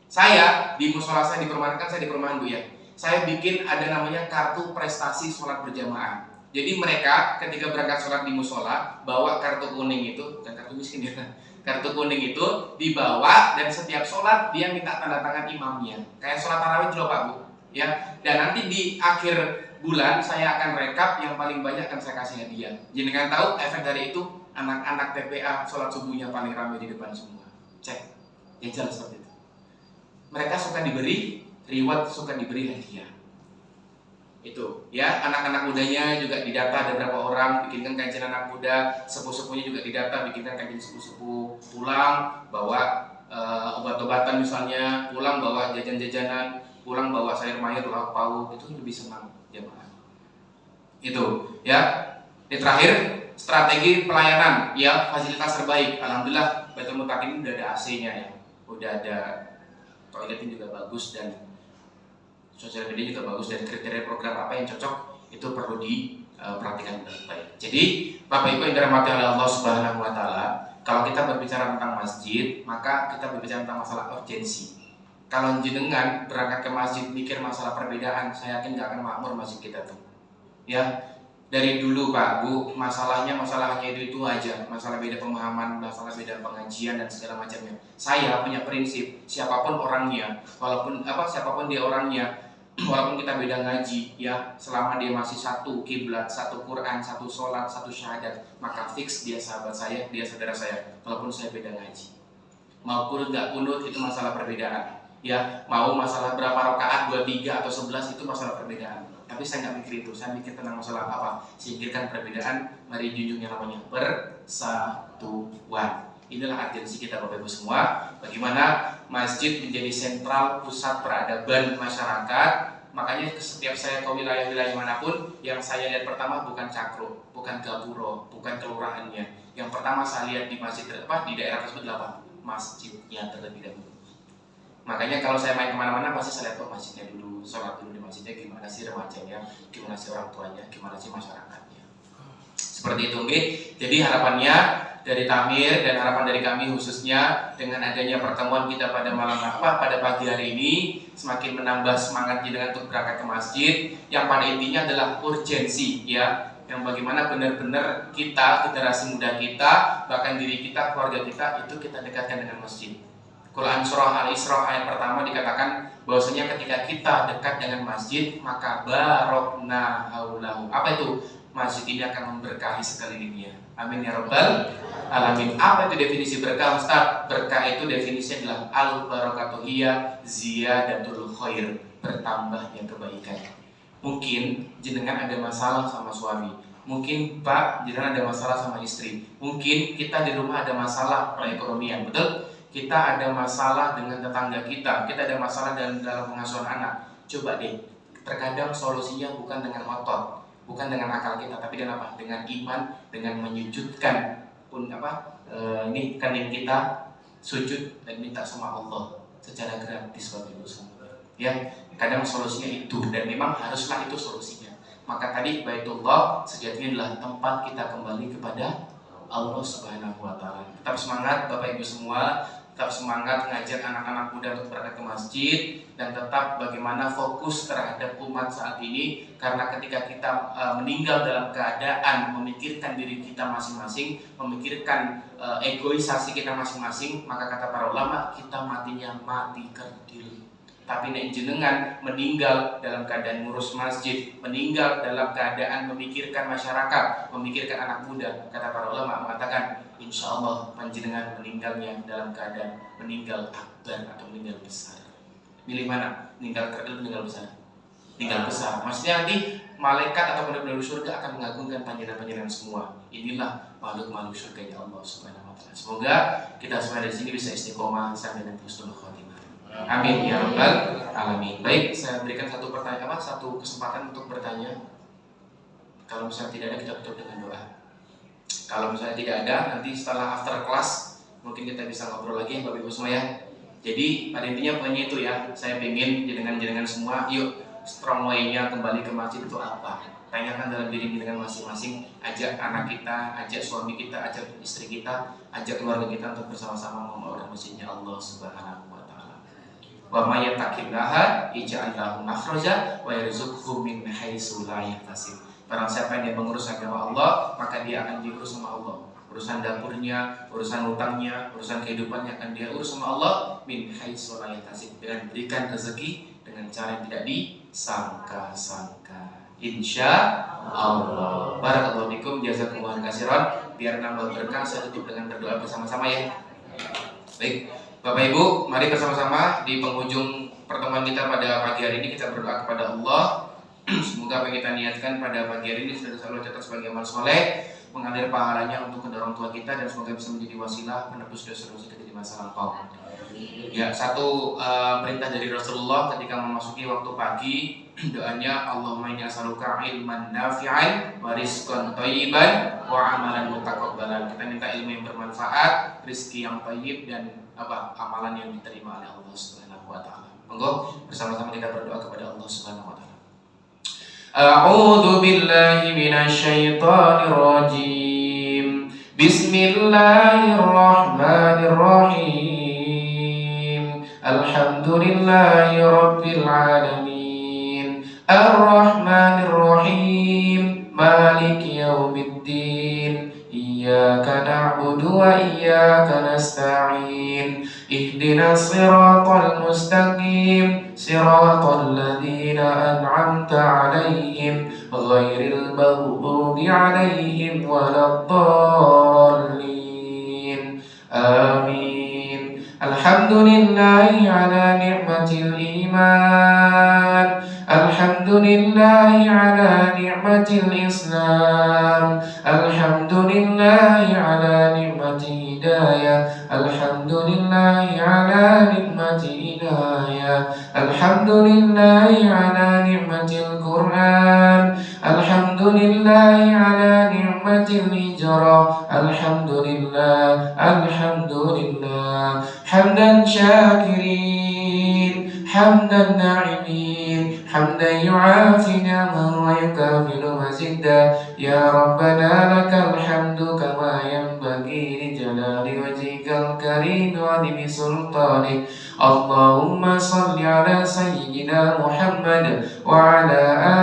Speaker 2: Saya di musola saya di perumahan, kan saya di perumahan Bu ya, saya bikin ada namanya kartu prestasi sholat berjamaah. Jadi mereka ketika berangkat sholat di musola bawa kartu kuning itu, dan kartu miskin ya, kartu kuning itu dibawa dan setiap sholat dia minta tanda tangan imamnya. Kayak sholat tarawih dulu Pak Bu, ya. Dan nanti di akhir bulan saya akan rekap yang paling banyak akan saya kasih hadiah. Jadi kan tahu efek dari itu. Anak-anak TPA sholat subuhnya paling ramai di depan semua. Cek, ya jelas seperti itu. Mereka suka diberi reward, suka diberi hadiah. Itu, ya, anak-anak mudanya juga didata ada berapa orang, bikinkan kajian anak muda, sepuh-sepuhnya juga didata, bikinkan kajian sepuh-sepuh, pulang bawa obat-obatan misalnya, pulang bawa jajan-jajanan, pulang bawa sayur mayur, lauk pauk, itu lebih senang jamaah. Itu, ya. Ini terakhir. Strategi pelayanan, ya, fasilitas terbaik. Alhamdulillah Baitul Mutakin udah ada AC-nya ya, udah ada toiletnya juga bagus dan sosial media juga bagus, dan kriteria program apa yang cocok itu perlu diperhatikan baik-baik. Jadi Bapak Ibu yang dirahmati oleh Allah Subhanahu Wa Taala, Kalau kita berbicara tentang masjid, maka kita berbicara tentang masalah urgensi. Kalau jenengan berangkat ke masjid mikir masalah perbedaan, saya yakin gak akan makmur masjid kita tuh. Ya, dari dulu Pak Bu, masalahnya itu aja, masalah beda pemahaman, masalah beda pengajian dan segala macamnya. Saya punya prinsip, siapapun orangnya, siapapun dia orangnya, walaupun kita beda ngaji, ya, selama dia masih satu kiblat, satu Quran, satu sholat, satu syahadat, maka fix dia sahabat saya, dia saudara saya, walaupun saya beda ngaji. Mau kunut nggak kunut itu masalah perbedaan. Ya, mau masalah berapa rakaat, 2, 3 atau 11 itu masalah perbedaan. Tapi saya nggak mikir itu, saya mikir tentang masalah apa? Singkirkan perbedaan, mari junjung yang namanya persatuan. Inilah urgensi kita Bapak Ibu semua. Bagaimana masjid menjadi sentral pusat peradaban masyarakat. Makanya setiap saya ke wilayah-wilayah manapun, yang saya lihat pertama bukan cakro, bukan gapuro, bukan kelurahannya. Yang pertama saya lihat di masjid di daerah tersebut apa? Masjidnya terlebih dahulu. Makanya kalau saya main kemana-mana pasti saya lihat masjidnya dulu, sholat dulu di masjidnya, gimana sih remajanya, gimana sih orang tuanya, gimana sih masyarakatnya. Seperti itu, oke. Jadi harapannya dari Tamir dan harapan dari kami khususnya dengan adanya pertemuan kita pada pada pagi hari ini semakin menambah semangat jenengan untuk berangkat ke masjid. Yang pada intinya adalah urgensi, ya, yang bagaimana benar-benar kita, generasi muda kita, bahkan diri kita, keluarga kita itu kita dekatkan dengan masjid. Quran surah Al-Isra ayat pertama dikatakan bahwasanya ketika kita dekat dengan masjid maka barokna haulahu. Apa itu? Masjid ini akan memberkahi sekelilingnya. Amin ya rabbal alamin. Apa itu definisi berkah Ustaz? Berkah itu definisinya adalah al-barakatuh hiya ziyadatul khair, bertambahnya kebaikan. Mungkin jenengan ada masalah sama suami, mungkin Pak jenengan ada masalah sama istri, mungkin kita di rumah ada masalah perekonomian, betul? Kita ada masalah dengan tetangga kita ada masalah dalam pengasuhan anak. Coba deh, terkadang solusinya bukan dengan otot, bukan dengan akal kita, tapi dengan apa? Dengan iman, dengan menyujudkan ini kening kita sujud dan minta sama Allah secara gratis Bapak Ibu semua. Ya, kadang solusinya itu dan memang haruslah itu solusinya. Maka tadi Baitullah sejatinya adalah tempat kita kembali kepada Allah Subhanahu wa taala. Tetap semangat Bapak Ibu semua. Tetap semangat mengajak anak-anak muda untuk berangkat ke masjid dan tetap bagaimana fokus terhadap umat saat ini, karena ketika kita meninggal dalam keadaan memikirkan diri kita masing-masing, memikirkan egoisasi kita masing-masing, maka kata para ulama kita matinya mati kerdil. Tapi nek jenengan meninggal dalam keadaan ngurus masjid, meninggal dalam keadaan memikirkan masyarakat, memikirkan anak muda, kata para ulama mengatakan insya Allah panjenengan meninggalnya dalam keadaan meninggal akbar atau meninggal besar. Milih mana? Meninggal kerdil, meninggal besar? Meninggal besar. Maksudnya nanti malaikat atau penduduk surga akan mengagungkan panjenengan semua. Inilah makhluk-makhluk surganya Allah Subhanahu wa taala. Semoga kita semua dari sini bisa istiqomah sampai nanti husnul khotimah. Amin ya rabbal alamin. Baik, saya berikan satu kesempatan untuk bertanya. Kalau misalnya tidak ada, kita tutup dengan doa. Kalau misalnya tidak ada, nanti setelah after class mungkin kita bisa ngobrol lagi Bapak Ibu semua ya. Jadi pada intinya pokoknya itu ya, saya pengen jenengan semua yuk strong way-nya kembali ke masjid itu apa. Tanyakan dalam diri jenengan masing-masing, ajak anak kita, ajak suami kita, ajak istri kita, ajak keluarga kita untuk bersama-sama membangun masjidnya Allah Subhanahu wa taala. Wa may yattaqillaha yaj'al lahu makhraja wa yarzuqhu min haitsu la yahtasib. Barang siapa yang mengurus agama Allah, maka dia akan diurus sama Allah. Urusan dapurnya, urusan utangnya, urusan kehidupannya akan dia urus sama Allah min haitsu la yahtasib, dengan berikan rezeki dengan cara yang tidak disangka-sangka. Insya Allah. Barakallahu fikum, jazakumullah khairan. Biar nambah berkah, saya tutup dengan berdoa bersama-sama ya. Baik, Bapak Ibu, mari bersama-sama di penghujung pertemuan kita pada pagi hari ini kita berdoa kepada Allah. Semoga apa yang kita niatkan pada pagi hari ini sudah selalu catat sebagai amal soleh, mengalir pahalanya untuk kedua orang tua kita, dan semoga bisa menjadi wasilah penebus dosa-dosa kita di masa lampau. Ya, satu perintah dari Rasulullah ketika memasuki waktu pagi, doanya Allahumma inni as'aluka ilman nafi'an wa rizqan thayyiban wa amalan mutaqabbalan. Kita minta ilmu yang bermanfaat, rezeki yang thayyib, dan amalan yang diterima oleh Allah Subhanahu wa taala. Monggo bersama-sama kita berdoa kepada Allah Subhanahu wa taala. A'udzu billahi minasy syaithanir rajim.
Speaker 1: Bismillahirrahmanirrahim. Alhamdulillahi rabbil alamin. Ar-Rahmanir-Rahim. Maliki yaumiddin. Iyyaka na'budu wa iyyaka nasta'in. Ihdinas siratal mustaqim. Siratal ladzina an'amta 'alaihim ghairil maghdubi 'alaihim waladdallin. Amin. Alhamdulillahi 'ala ni'matil iman. Alhamdulillahi 'ala ni'matil Islam. Alhamdulillahi 'ala ni'mati hidayah. Alhamdulillahi 'ala ni'mati hidayah. Alhamdulillahi 'ala ni'matil Qur'an. Alhamdulillahi 'ala ni'matil hijrah. Alhamdulillah, alhamdulillah. Hamdan syakirin, hamdan na'imin, hamdan yu'afi ni'amahu wa yukafilu mazida. Ya Rabbana lakal hamdu kama yanbaghi li jalali wajhikal karim wa adimi sultanik. Allahumma salli ala sayyidina Muhammad wa ala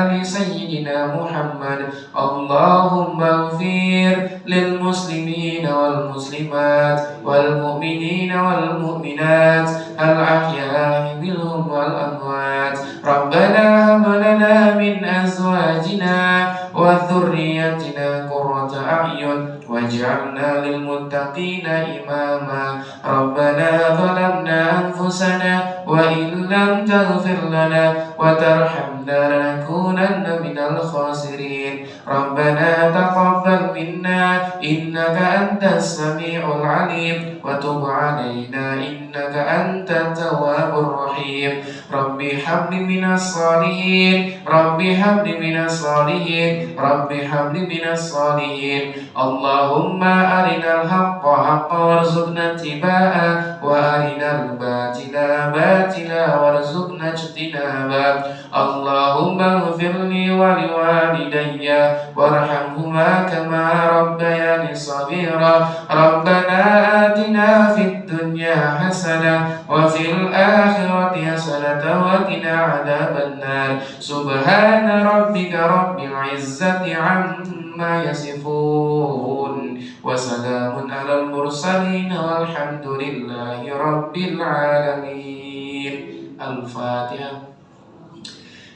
Speaker 1: ali sayyidina Muhammad. Allahumma ighfir lil muslimina wal muslimat wal mu'minina wal mu'minat al ahya'i minhum wal amwat. Rabbana hab lana min azwajina wa dhurriyyatina qurrata a'yun waj'alna lil muttaqina imama. Rabbana zalamna anfusana wa in lam taghfir lana wa tarhamna lanakunanna minal khasirin. Rabbana taqabbal minna innaka antas sami'ul alim wa tub 'alaina innaka antat tawwabur rahim. Rabbi habli minas salihin, Rabbi habli minas salihin, Rabbi habli minas salihin. Allahumma arinal haqqa haqqan warzuqna ittiba'ah wa arinal batila batila warzuqna ijtinaba. Allahumma ighfirli wa liwalidayya warhamhuma kama rabbayani shaghira. Rabbana atina fid dunya hasanah wa fil akhirati hasanatan wa qina adzabannar. Subhana rabbika rabbil izzati amma yasifun wa salamun alal mursalin walhamdulillahi rabbil alamin. Al-Fatihah.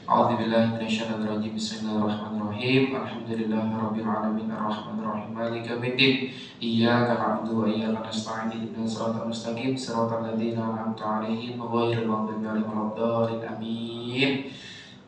Speaker 1: A'udzubillahi minasyaitonir rajim. Bismillahirrahmanirrahim. Alhamdulillahirabbil alamin arrahmanir rahim maliki yaumiddin. Iyyaka na'budu wa iyyaka nasta'in. Ihdinas siratal mustaqim siratal ladzina an'amta 'alaihim ghairil maghdubi 'alaihim waladdallin. Amin.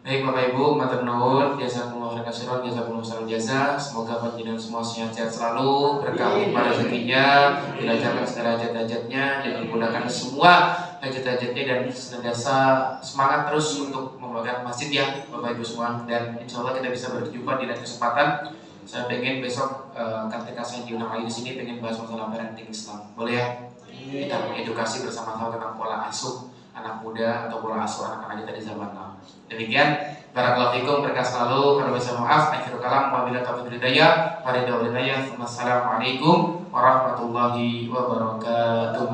Speaker 1: Baik Bapak Ibu, matur nuwun, jazakumullah khairan katsiran, jazakumullah khairan jazaa. Semoga panjenengan semua sehat-sehat selalu, berkah limpah rezekinya, dilancarkan segala hajat-hajatnya, dan dimudahkan semua hajat-hajatnya, dan senantiasa semangat terus untuk membangun masjid ya Bapak Ibu semua. Dan insya Allah kita bisa berjumpa di lain kesempatan. Saya pengen besok ketika saya diundang lagi di sini pengen bahas masalah parenting Islam. Boleh ya? Kita mengedukasi bersama-sama tentang pola asuh anak muda atau pola asuh anak-anak kita di zaman now. Demikian, barakallahu fikum, berkah selalu. Kalau bisa maaf, akhirul kalam, wabillahi taufiq hidayah. Wassalamualaikum warahmatullahi wabarakatuh.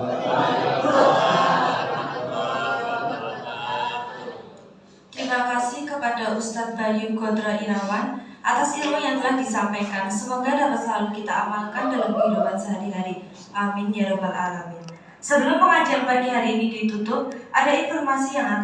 Speaker 3: Terima kasih kepada Ustadz Bayu Godra Irawan atas ilmu yang telah disampaikan. Semoga dapat selalu kita amalkan dalam kehidupan sehari-hari. Amin ya rabbal alamin. Sebelum pengajian pagi hari ini ditutup, ada informasi yang